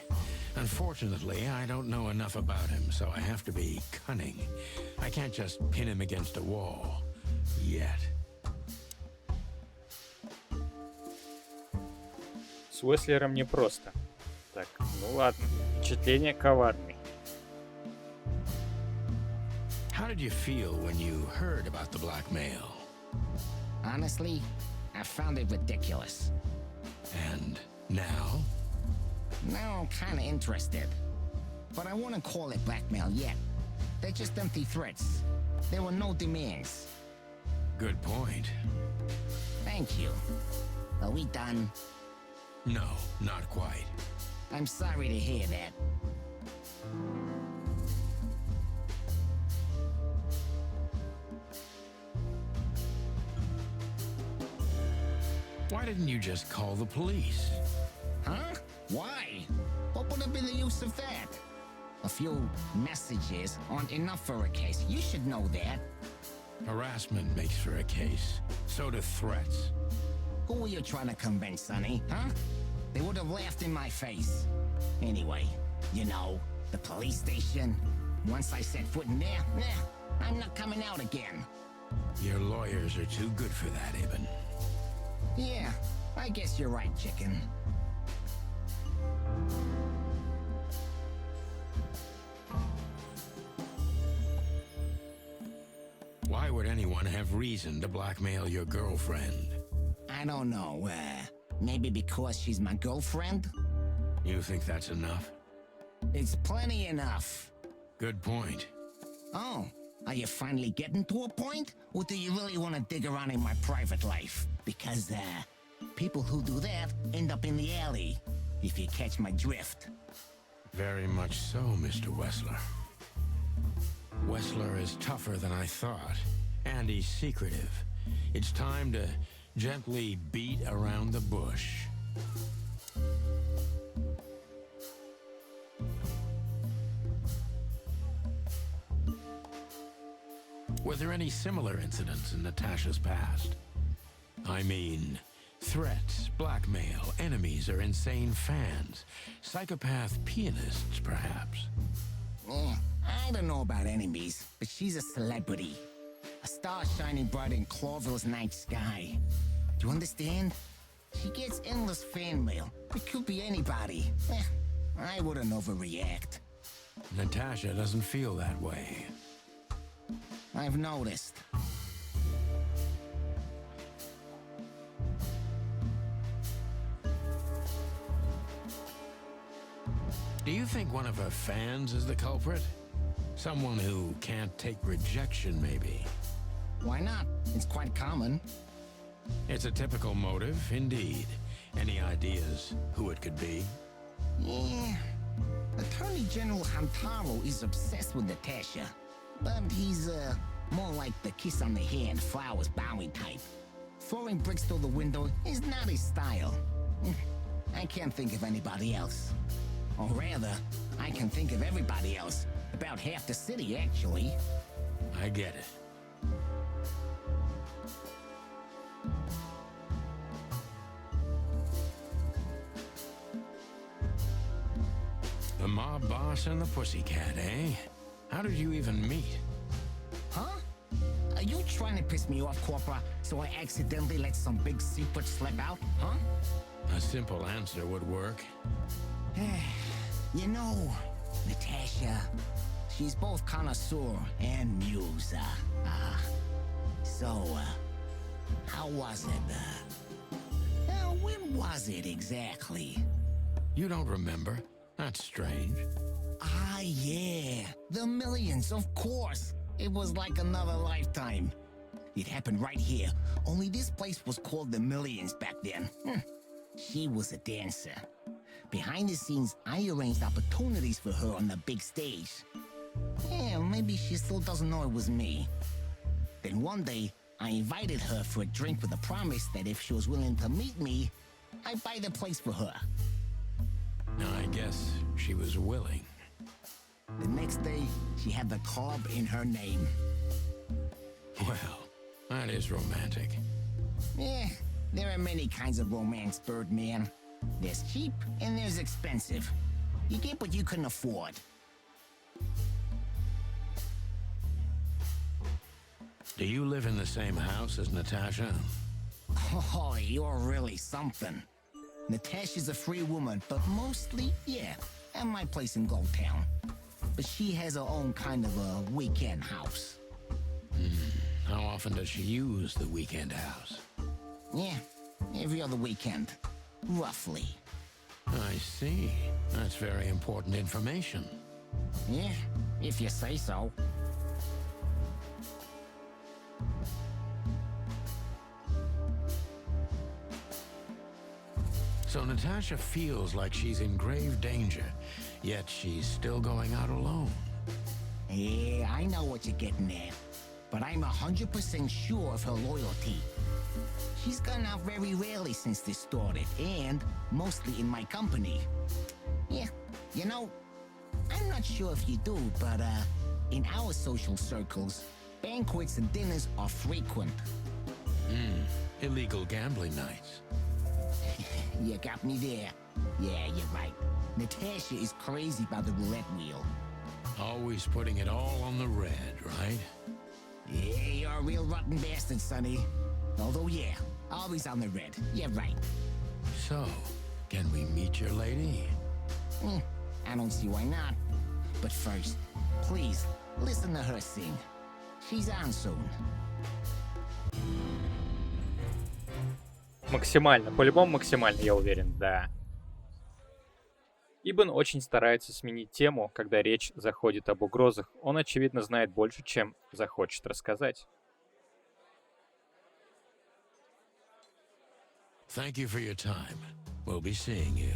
Unfortunately, I don't know enough about him, so I have to be cunning. I can't just pin him against a wall. Yet. С Уэслером непросто. Так, ну ладно. Впечатление коварный. How did you feel when you heard about the blackmail? Honestly, I found it ridiculous. And now? Now I'm kinda interested. But I wouldn't call it blackmail yet. They're just empty threats. There were no demands. Good point. Thank you. Are we done? No, not quite. I'm sorry to hear that. Why didn't you just call the police? Huh? Why? What would have been the use of that? A few messages aren't enough for a case. You should know that. Harassment makes for a case. So do threats. Who were you trying to convince, Sonny? Huh? They would have laughed in my face. Anyway, you know, the police station. Once I set foot in there, I'm not coming out again. Your lawyers are too good for that, Ibn. Yeah, I guess you're right, chicken. Why would anyone have reason to blackmail your girlfriend? I don't know, maybe because she's my girlfriend? You think that's enough? It's plenty enough. Good point. Oh, are you finally getting to a point? Or do you really want to dig around in my private life? Because, people who do that end up in the alley, if you catch my drift. Very much so, Mr. Wessler. Wessler is tougher than I thought, and he's secretive. It's time to gently beat around the bush. Were there any similar incidents in Natasha's past? I mean, threats, blackmail, enemies, or insane fans. Psychopath pianists, perhaps. I don't know about enemies, but she's a celebrity. A star shining bright in Clawville's night sky. Do you understand? She gets endless fan mail. It could be anybody. I wouldn't overreact. Natasha doesn't feel that way. I've noticed. Do you think one of her fans is the culprit? Someone who can't take rejection, maybe. Why not? It's quite common. It's a typical motive, indeed. Any ideas who it could be? Yeah. Attorney General Hamtaro is obsessed with Natasha. But he's, more like the kiss on the hand, flowers bowing type. Throwing bricks through the window is not his style. I can't think of anybody else. Or rather, I can think of everybody else. About half the city, actually. I get it. The mob boss and the pussycat, eh? How did you even meet? Huh? Are you trying to piss me off, Corpora, so I accidentally let some big secret slip out, huh? A simple answer would work. You know, Natasha, she's both connoisseur and muse. So, how was it? When was it exactly? You don't remember? That's strange. Ah, yeah. The Millions, of course. It was like another lifetime. It happened right here. Only this place was called the Millions back then. She was a dancer. Behind the scenes, I arranged opportunities for her on the big stage. Yeah, maybe she still doesn't know it was me. Then one day, I invited her for a drink with a promise that if she was willing to meet me, I'd buy the place for her. Now, I guess she was willing. The next day, she had the club in her name. Well, that is romantic. Yeah, there are many kinds of romance, Birdman. There's cheap and there's expensive. You get what you can afford. Do you live in the same house as Natasha? Oh, you're really something. Natasha's a free woman, but mostly, yeah, at my place in Gold Town. But she has her own kind of a weekend house. How often does she use the weekend house? Yeah, every other weekend. Roughly. I see. That's very important information. Yeah, if you say so. So Natasha feels like she's in grave danger, yet she's still going out alone. Yeah, I know what you're getting at. But I'm 100% sure of her loyalty. She's gone out very rarely since this started, and mostly in my company. Yeah, you know, I'm not sure if you do, but in our social circles, banquets and dinners are frequent. Illegal gambling nights. You got me there. Yeah, you're right. Natasha is crazy about the roulette wheel. Always putting it all on the red, right? Yeah, you're a real rotten bastard, Sonny. Although, yeah, always on the red. Yeah, right. So, can we meet your lady? I don't see why not. But first, please, listen to her sing. She's on soon. Максимально, по-любому максимально, я уверен, да. Ибн очень старается сменить тему, когда речь заходит об угрозах. Он, очевидно, знает больше, чем захочет рассказать. Thank you for your time. We'll be seeing you.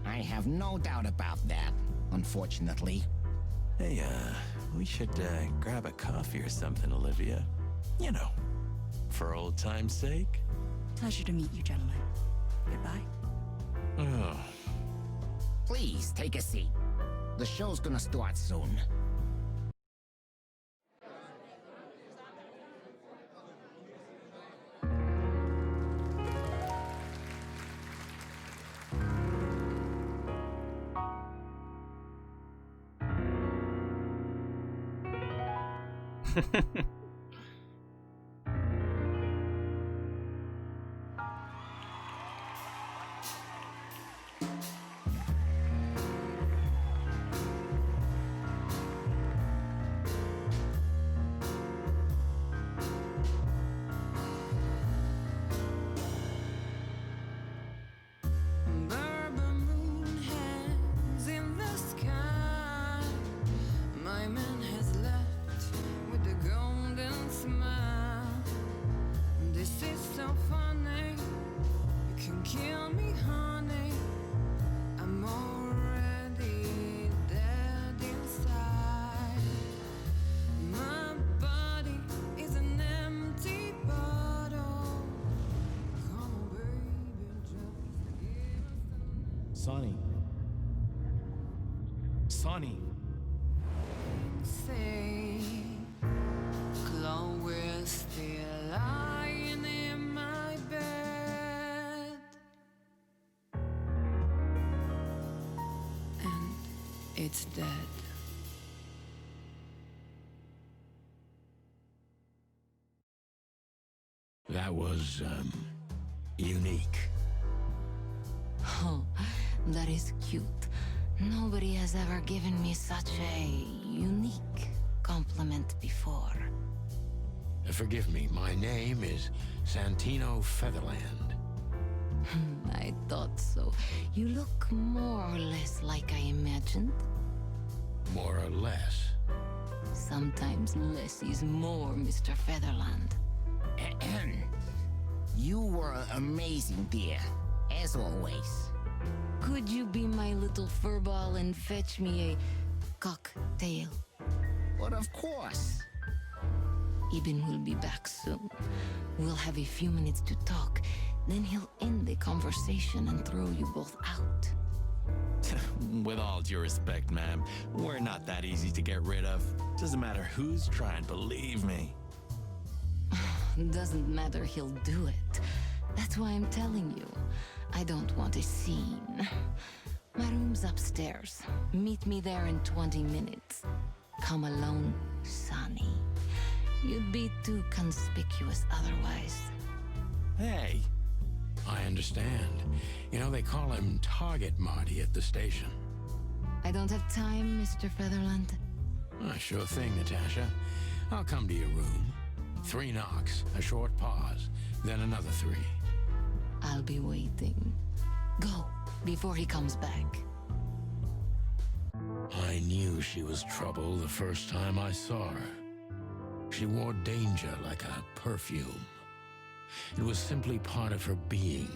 I have no doubt about that, unfortunately. Hey, we should grab a coffee or something, Olivia. You know, for old time's sake. Pleasure to meet you, gentlemen. Goodbye. Oh, Please, take a seat. The show's gonna start soon. Sonny. Sonny. Say, Chloe's still lying in my bed, and it's dead. That was, unique. Oh, that is cute. Nobody has ever given me such a unique compliment before. Forgive me, my name is Santino Featherland. I thought so. You look more or less like I imagined. More or less. Sometimes less is more, Mr. Featherland. You were amazing, dear, as always. Could you be my little furball and fetch me a cocktail? But of course. Ibn will be back soon. We'll have a few minutes to talk. Then he'll end the conversation and throw you both out. With all due respect, ma'am, we're not that easy to get rid of. Doesn't matter who's trying, believe me. Doesn't matter, he'll do it. That's why I'm telling you. I don't want a scene. My room's upstairs. Meet me there in 20 minutes. Come alone, Sonny. You'd be too conspicuous otherwise. Hey, I understand. You know, they call him Target Marty at the station. I don't have time, Mr. Featherland. Sure thing, Natasha. I'll come to your room. 3 knocks, a short pause, then another 3. I'll be waiting. Go, before he comes back. I knew she was trouble the first time I saw her. She wore danger like a perfume. It was simply part of her being,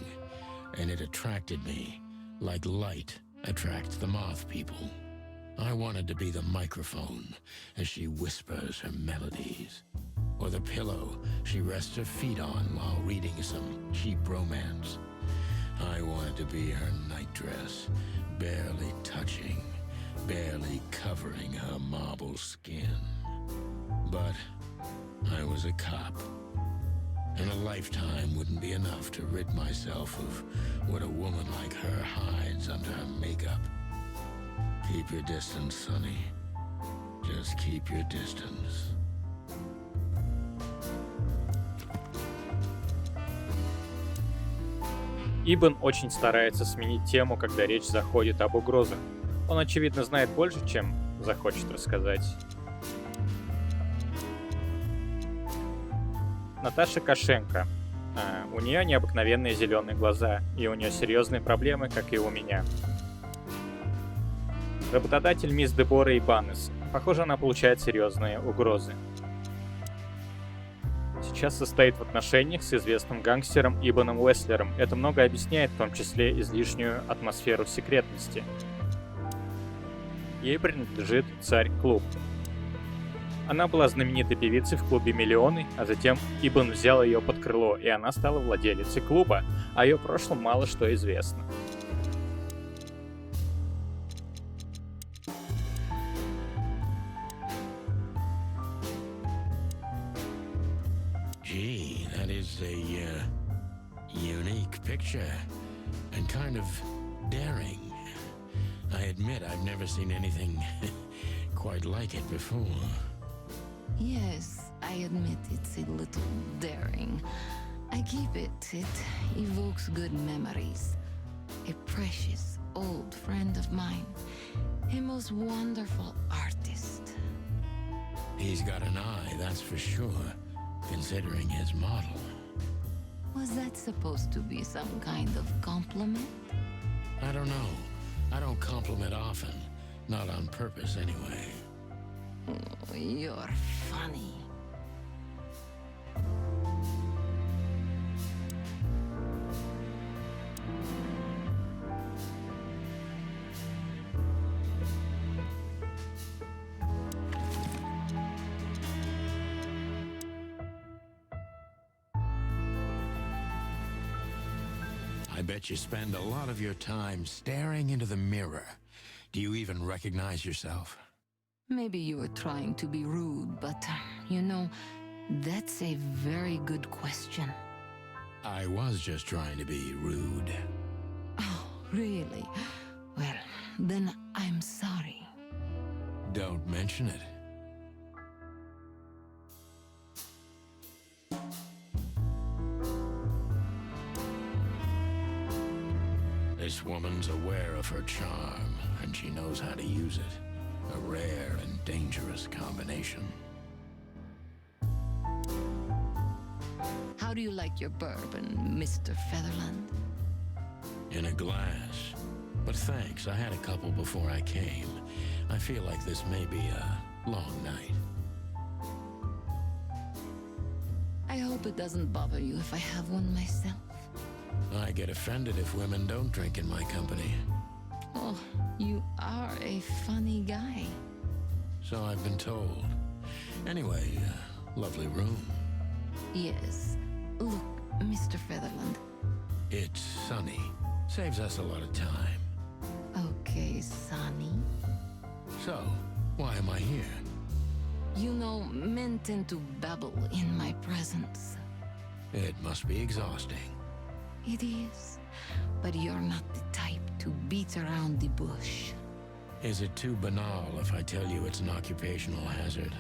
and it attracted me, like light attracts the moth people. I wanted to be the microphone as she whispers her melodies, or the pillow she rests her feet on while reading some cheap romance. I wanted to be her nightdress, barely touching, barely covering her marble skin. But I was a cop, and a lifetime wouldn't be enough to rid myself of what a woman like her hides under her makeup. Keep your distance, Sonny. Just keep your distance. Ибн очень старается сменить тему, когда речь заходит об угрозах. Он, очевидно, знает больше, чем захочет рассказать. Наташа Кошенко. У нее необыкновенные зеленые глаза, и у нее серьезные проблемы, как и у меня. Работодатель мисс Дебора и Баннес. Похоже, она получает серьезные угрозы. Сейчас состоит в отношениях с известным гангстером Ибоном Уэслером. Это много объясняет, в том числе излишнюю атмосферу секретности. Ей принадлежит «Царь-клуб». Она была знаменитой певицей в клубе «Миллионы», а затем Ибн взял ее под крыло, и она стала владелицей клуба, а о ее прошлом мало что известно. Gee, that is a unique picture and kind of daring. I admit I've never seen anything quite like it before. Yes, I admit it's a little daring. I keep it. It evokes good memories. A precious old friend of mine. A most wonderful artist. He's got an eye, that's for sure, considering his model. Was that supposed to be some kind of compliment? I don't know. I don't compliment often. Not on purpose, anyway. Oh, you're funny. I I bet you spend a lot of your time staring into the mirror. Do you even recognize yourself? Maybe you were trying to be rude, but, you know, that's a very good question. I was just trying to be rude. Oh, really? Well, then I'm sorry. Don't mention it. This woman's aware of her charm, and she knows how to use it. A rare and dangerous combination. How do you like your bourbon, Mr. Featherland? In a glass. But thanks, I had a couple before I came. I feel like this may be a long night. I hope it doesn't bother you if I have one myself. I get offended if women don't drink in my company. Oh, you are a funny guy. So I've been told. Anyway, lovely room. Yes. Look, Mr. Featherland. It's sunny. Saves us a lot of time. Okay, Sonny. So, why am I here? You know, men tend to babble in my presence. It must be exhausting. It is. But you're not the type to beat around the bush. Is it too banal if I tell you it's an occupational hazard?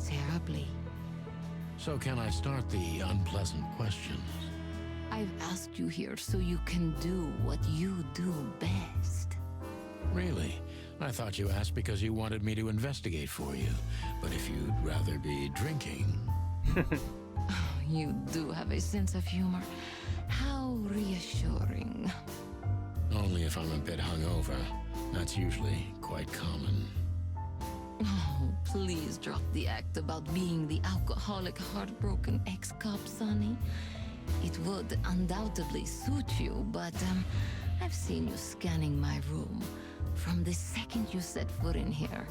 Terribly. So can I start the unpleasant questions? I've asked you here so you can do what you do best. Really? I thought you asked because you wanted me to investigate for you. But if you'd rather be drinking... Oh, you do have a sense of humor. How reassuring. Only if I'm a bit hungover. That's usually quite common. Oh, please drop the act about being the alcoholic, heartbroken ex-cop, Sonny. It would undoubtedly suit you, but I've seen you scanning my room. From the second you set foot in here,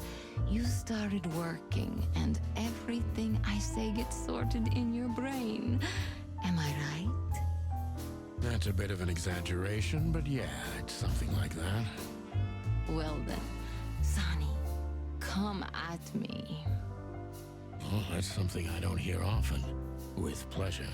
you started working, and everything I say gets sorted in your brain. Am I right? That's a bit of an exaggeration, but yeah, it's something like that. Well then, Sonny, come at me. Oh, that's something I don't hear often. With pleasure.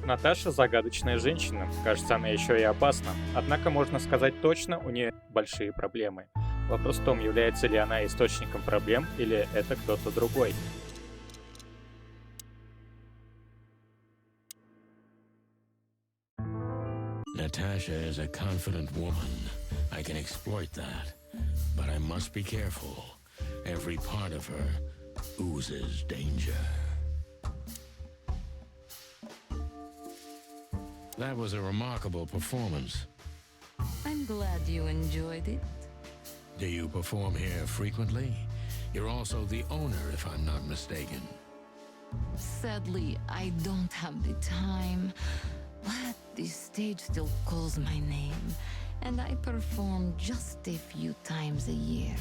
Наташа загадочная женщина, кажется, она еще и опасна. Однако можно сказать точно, у нее большие проблемы. Вопрос в том, является ли она источником проблем или это кто-то другой. Natasha is a confident woman. I can exploit that. But I must be careful. Every part of her oozes danger. That was a remarkable performance. I'm glad you enjoyed it. Do you perform here frequently? You're also the owner, if I'm not mistaken. Sadly, I don't have the time, but the stage still calls my name, and I perform just a few times a year,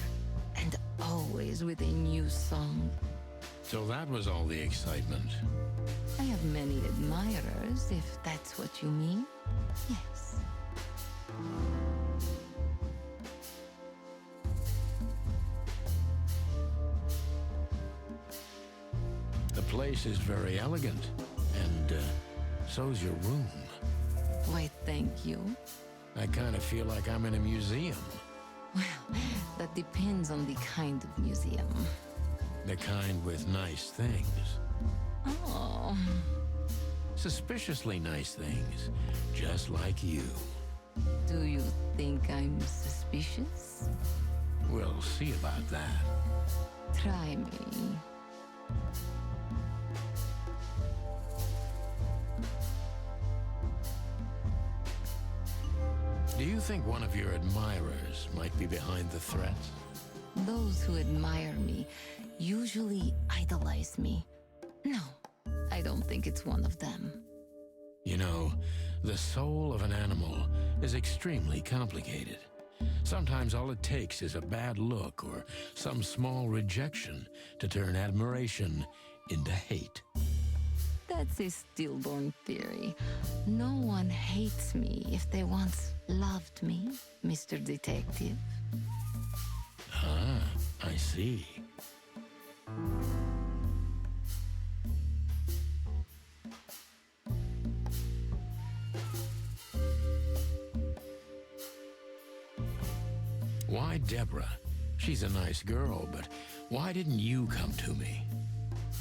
and always with a new song. So that was all the excitement. I have many admirers, if that's what you mean. Yes. The place is very elegant, and so's your room. Why, thank you. I kind of feel like I'm in a museum. Well, that depends on the kind of museum. The kind with nice things. Oh. Suspiciously nice things, just like you. Do you think I'm suspicious? We'll see about that. Try me. Do you think one of your admirers might be behind the threats? Those who admire me usually idolize me. No, I don't think it's one of them. You know, the soul of an animal is extremely complicated. Sometimes all it takes is a bad look or some small rejection to turn admiration into hate. That's a stillborn theory. No one hates me if they once loved me, Mr. Detective. Ah, I see. Why Deborah? She's a nice girl, but why didn't you come to me?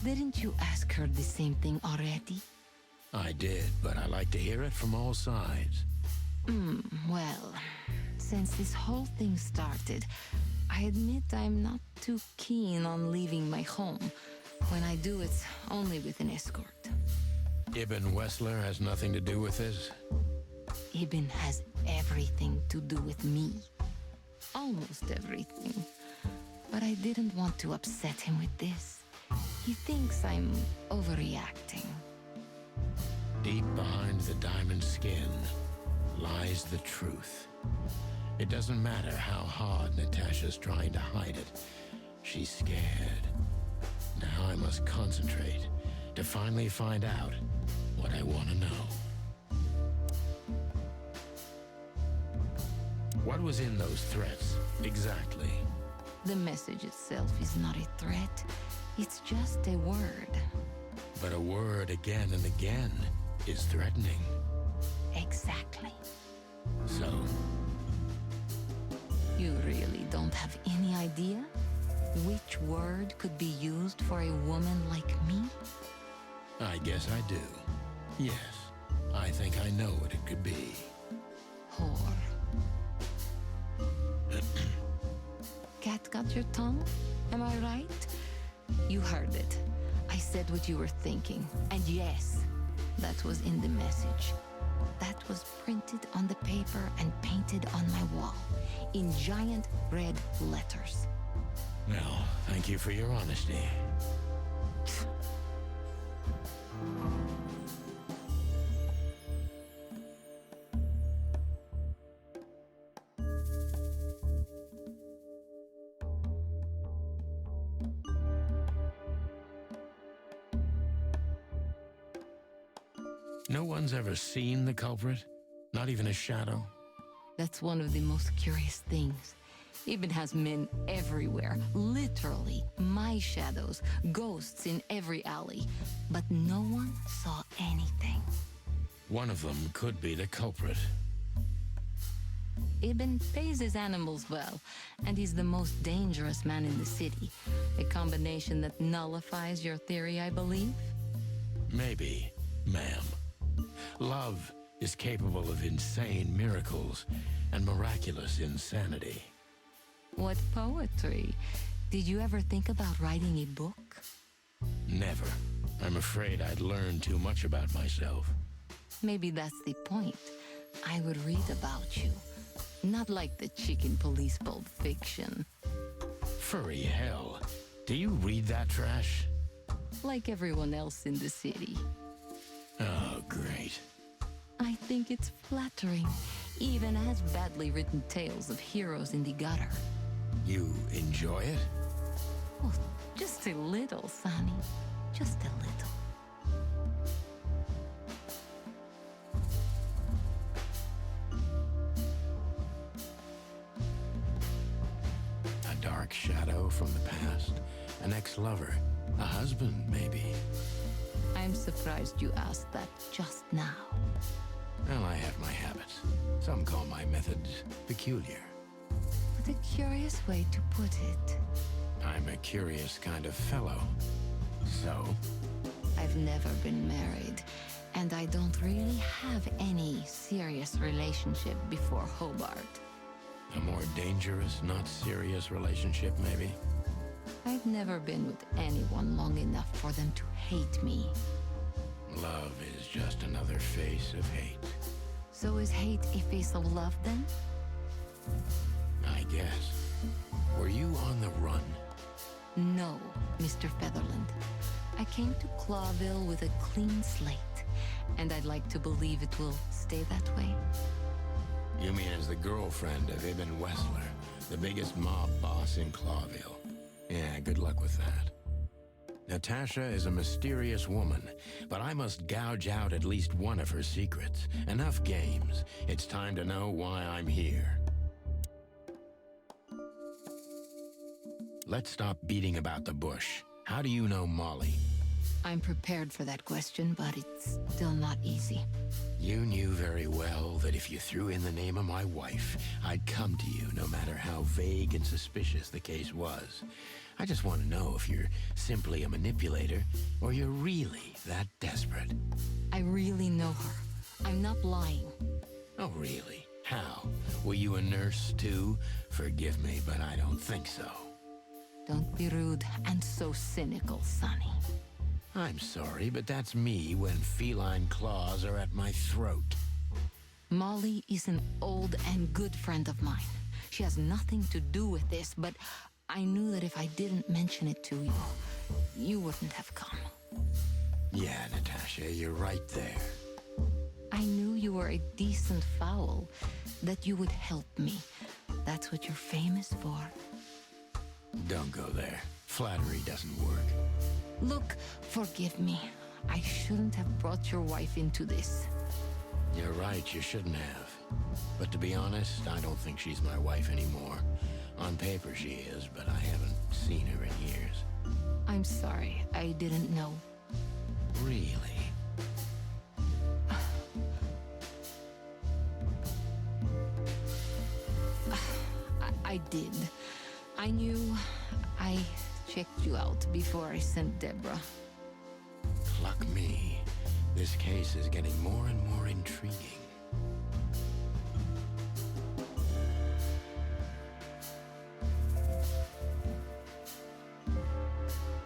Didn't you ask her the same thing already? I did, but I like to hear it from all sides. Well, since this whole thing started, I admit I'm not too keen on leaving my home. When I do, it's only with an escort. Ibn Wessler has nothing to do with this? Ibn has everything to do with me. Almost everything. But I didn't want to upset him with this. He thinks I'm overreacting. Deep behind the diamond skin lies the truth. It doesn't matter how hard Natasha's trying to hide it. She's scared. Now I must concentrate to finally find out what I want to know. What was in those threats, exactly? The message itself is not a threat. It's just a word. But a word again and again is threatening. Exactly. So, You really don't have any idea which word could be used for a woman like me? I guess I do. Yes, I think I know what it could be. Whore. Cat got your tongue? Am I right? You heard it. I said what you were thinking. And yes, that was in the message. That was printed on the paper and painted on my wall in giant red letters. Well, thank you for your honesty. No one's ever seen the culprit? Not even a shadow? That's one of the most curious things. Ibn has men everywhere, literally, my shadows, ghosts in every alley. But no one saw anything. One of them could be the culprit. Ibn pays his animals well, and he's the most dangerous man in the city. A combination that nullifies your theory, I believe? Maybe, ma'am. Love is capable of insane miracles and miraculous insanity. What poetry. Did you ever think about writing a book? Never. I'm afraid I'd learn too much about myself. Maybe that's the point. I would read about you. Not like the chicken police Pulp Fiction. Furry hell. Do you read that trash? Like everyone else in the city. Oh, great. I think it's flattering, even as badly written tales of heroes in the gutter. You enjoy it? Oh, just a little, Sonny. Just a little. A dark shadow from the past, an ex-lover, a husband, maybe. I'm surprised you asked that just now. Well, I have my habits. Some call my methods peculiar. What a curious way to put it. I'm a curious kind of fellow. So? I've never been married, and I don't really have any serious relationship before Hobart. A more dangerous, not serious relationship, maybe? I've never been with anyone long enough for them to hate me. Love is just another face of hate. So is hate a face of love then? I guess. Were you on the run? No, Mr. Featherland. I came to Clawville with a clean slate, and I'd like to believe it will stay that way. You mean as the girlfriend of Ibn Wessler, the biggest mob boss in Clawville? Yeah, good luck with that. Natasha is a mysterious woman, but I must gouge out at least one of her secrets. Enough games. It's time to know why I'm here. Let's stop beating about the bush. How do you know Molly? I'm prepared for that question, but it's still not easy. You knew very well that if you threw in the name of my wife, I'd come to you no matter how vague and suspicious the case was. I just want to know if you're simply a manipulator or you're really that desperate. I really know her. I'm not lying. Oh, really? How? Were you a nurse, too? Forgive me, but I don't think so. Don't be rude and so cynical, Sonny. I'm sorry, but that's me when feline claws are at my throat. Molly is an old and good friend of mine. She has nothing to do with this, but I knew that if I didn't mention it to you, you wouldn't have come. Yeah, Natasha, you're right there. I knew you were a decent fowl, that you would help me. That's what you're famous for. Don't go there. Flattery doesn't work. Look, forgive me. I shouldn't have brought your wife into this. You're right, you shouldn't have. But to be honest, I don't think she's my wife anymore. On paper she is, but I haven't seen her in years. I'm sorry, I didn't know. Really? I did. I knew. I checked you out before I sent Deborah. Luck me. This case is getting more and more intriguing.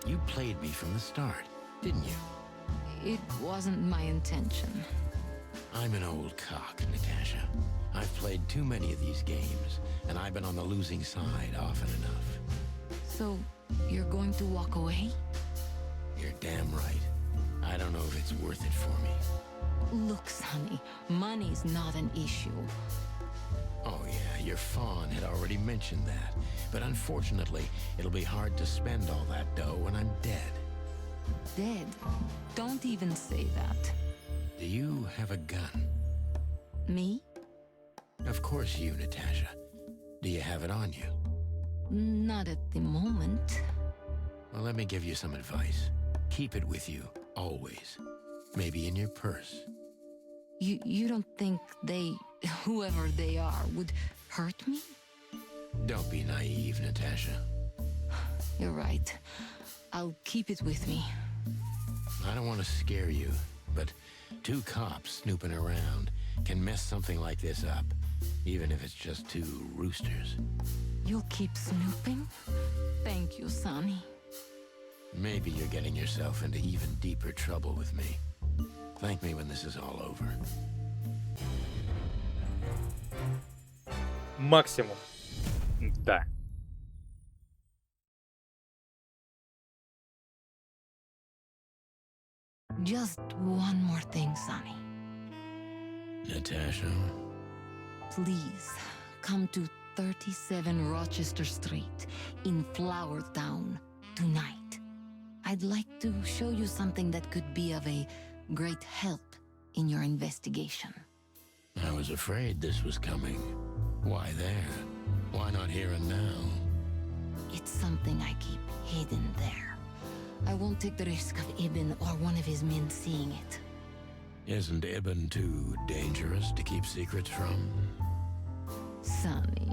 You played me from the start, didn't you? It wasn't my intention. I'm an old cock, Natasha. I've played too many of these games, and I've been on the losing side often enough. So, you're going to walk away? You're damn right. I don't know if it's worth it for me. Look, Sonny, money's not an issue. Oh yeah, your fawn had already mentioned that. But unfortunately, it'll be hard to spend all that dough when I'm dead. Dead? Don't even say that. Do you have a gun? Me? Of course you, Natasha. Do you have it on you? Not at the moment. Well, let me give you some advice. Keep it with you, always. Maybe in your purse. You don't think they, whoever they are, would hurt me? Don't be naive, Natasha. You're right. I'll keep it with me. I don't want to scare you, but 2 cops snooping around can mess something like this up, even if it's just 2 roosters. You'll keep snooping? Thank you, Sonny. Maybe you're getting yourself into even deeper trouble with me. Thank me when this is all over. Максимум. Да. Just one more thing, Sonny. Natasha? Please, come to 37 Rochester Street in Flower Town tonight. I'd like to show you something that could be of a great help in your investigation. I was afraid this was coming. Why there? Why not here and now? It's something I keep hidden there. I won't take the risk of Ibn or one of his men seeing it. Isn't Ibn too dangerous to keep secrets from? Sonny,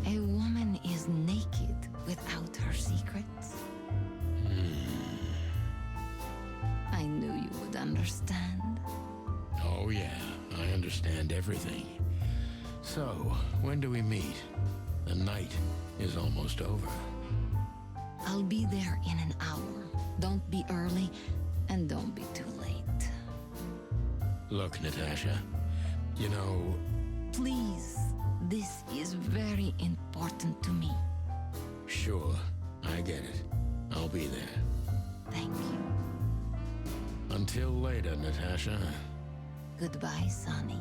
a woman is naked without her secrets. I knew you would understand. Oh yeah, I understand everything. So, when do we meet? The night is almost over. I'll be there in an hour. Don't be early, and don't be too late. Look, Natasha, you know... Please, this is very important to me. Sure, I get it. I'll be there. Thank you. Until later, Natasha. Goodbye, Sonny.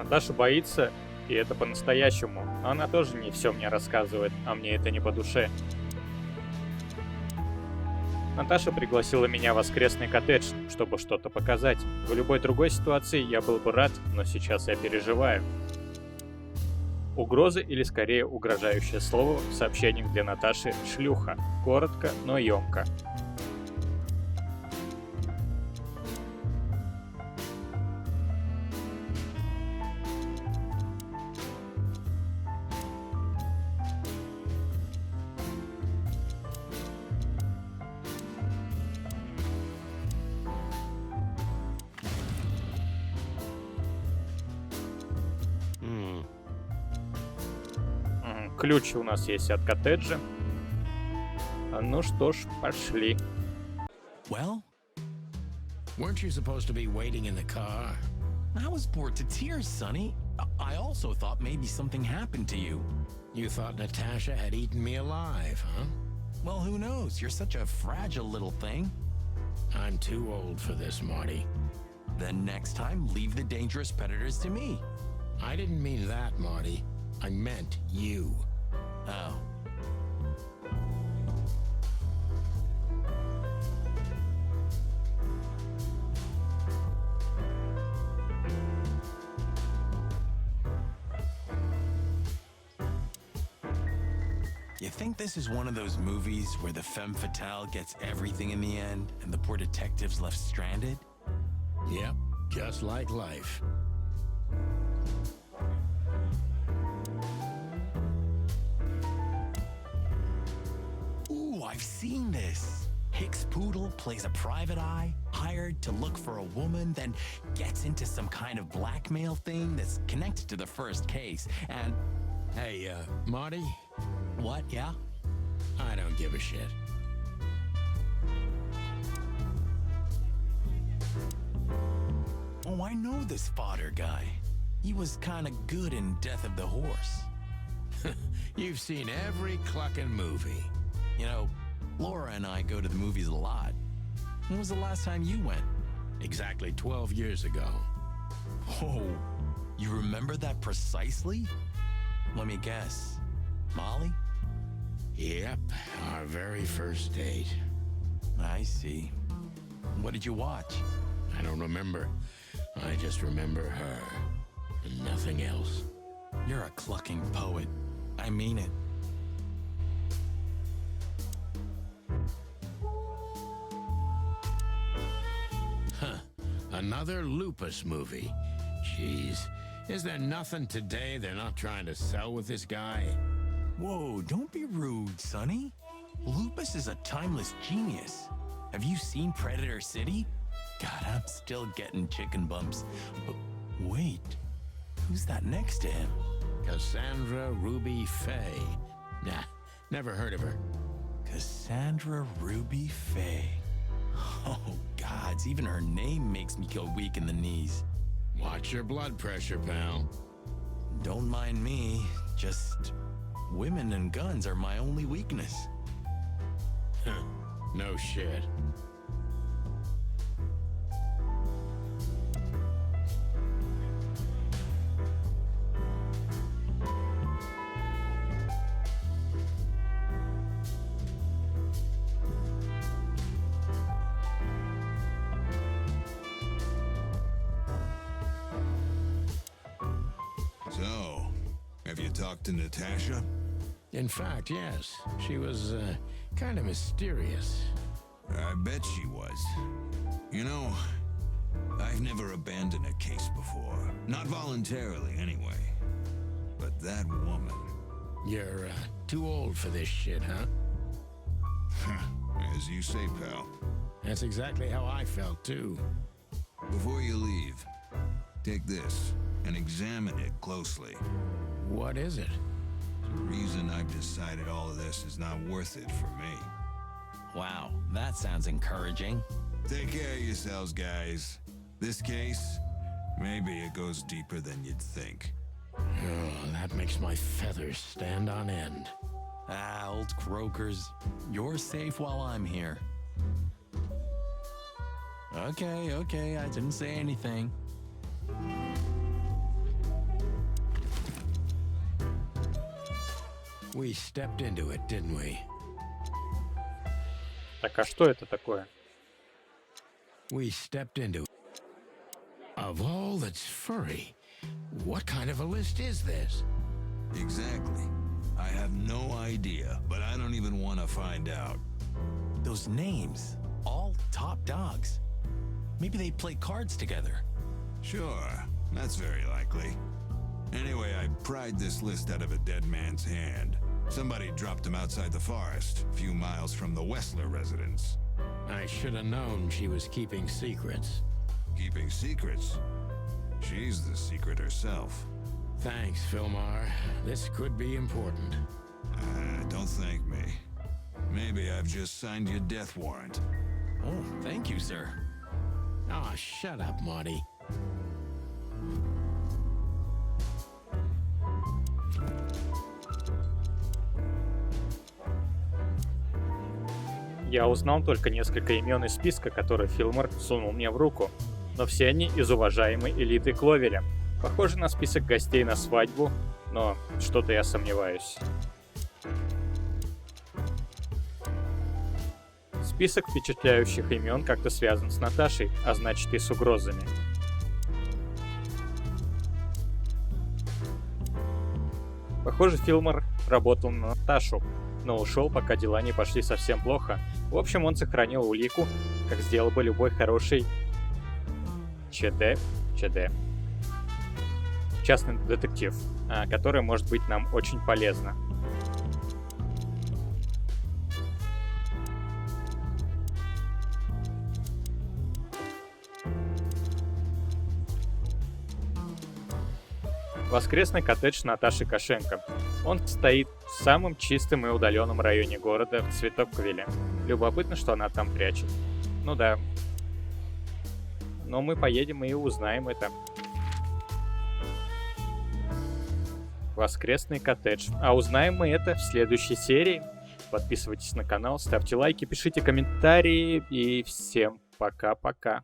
Наташа боится, и это по-настоящему. Но она тоже не все мне рассказывает, а мне это не по душе. Наташа пригласила меня в воскресный коттедж, чтобы что-то показать. В любой другой ситуации я был бы рад, но сейчас я переживаю. Угроза или скорее угрожающее слово в сообщениях для Наташи «шлюха». Коротко, но емко. Ключ у нас есть от коттеджа. Ну что ж, пошли. Well, Weren't you supposed to be waiting in the car? I was bored to tears, Sonny. I also thought maybe something happened to you. You thought Natasha had eaten me alive, huh? Well, who knows? You're such a fragile little thing. I'm too old for this, Marty. Then next time, leave the dangerous predators to me. I didn't mean that, Marty. I meant you. Oh. You think this is one of those movies where the femme fatale gets everything in the end and the poor detective's left stranded? Yep, just like life. Ooh, I've seen this. Hicks Poodle plays a private eye, hired to look for a woman, then gets into some kind of blackmail thing that's connected to the first case, and... Hey, Marty, What, yeah? I don't give a shit. Oh, I know this fodder guy. He was kinda good in Death of the Horse. You've seen every clucking movie. You know, Laura and I go to the movies a lot. When was the last time you went? Exactly 12 years ago. Oh, you remember that precisely? Let me guess. Molly? Yep, our very first date. I see. What did you watch? I don't remember. I just remember her. And nothing else. You're a clucking poet. I mean it. Huh. Another Lupus movie. Jeez. Is there nothing today they're not trying to sell with this guy? Whoa, don't be rude, Sonny. Lupus is a timeless genius. Have you seen Predator City? God, I'm still getting chicken bumps. But wait, who's that next to him? Cassandra Ruby Faye. Nah, never heard of her. Cassandra Ruby Faye. Oh, gods, even her name makes me go weak in the knees. Watch your blood pressure, pal. Don't mind me, just women and guns are my only weakness. Huh. No shit. So, have you talked to Natasha? In fact, yes. She was, kind of mysterious. I bet she was. You know, I've never abandoned a case before. Not voluntarily, anyway. But that woman... You're, too old for this shit, huh? As you say, pal. That's exactly how I felt, too. Before you leave, take this and examine it closely. What is it? The reason I've decided all of this is not worth it for me. Wow, that sounds encouraging. Take care of yourselves, guys. This case, maybe it goes deeper than you'd think. Oh, that makes my feathers stand on end. Ah, old croakers, you're safe while I'm here. Okay, I didn't say anything. We stepped into it, didn't we? Так, а что это такое? We stepped into it. Of all that's furry, what kind of a list is this? Exactly. I have no idea, but I don't even want to find out. Those names, all top dogs. Maybe they play cards together. Sure, that's very likely. Anyway, I pried this list out of a dead man's hand. Somebody dropped him outside the forest, a few miles from the Wessler residence. I should have known she was keeping secrets. Keeping secrets? She's the secret herself. Thanks, Filmar. This could be important. Don't thank me. Maybe I've just signed your death warrant. Oh, thank you, sir. Ah, shut up, Marty. Я узнал только несколько имен из списка, который Филмар сунул мне в руку, но все они из уважаемой элиты Кловеря. Похоже на список гостей на свадьбу, но что-то я сомневаюсь. Список впечатляющих имен как-то связан с Наташей, а значит и с угрозами. Похоже, Филмар работал на Наташу, но ушел, пока дела не пошли совсем плохо. В общем, он сохранил улику, как сделал бы любой хороший ЧД, частный детектив, который может быть нам очень полезно. Воскресный коттедж Наташи Кошенко. Он стоит в самом чистом и удаленном районе города, в Цветоквиле. Любопытно, что она там прячет. Ну да. Но мы поедем и узнаем это. Воскресный коттедж. А узнаем мы это в следующей серии. Подписывайтесь на канал, ставьте лайки, пишите комментарии и всем пока-пока.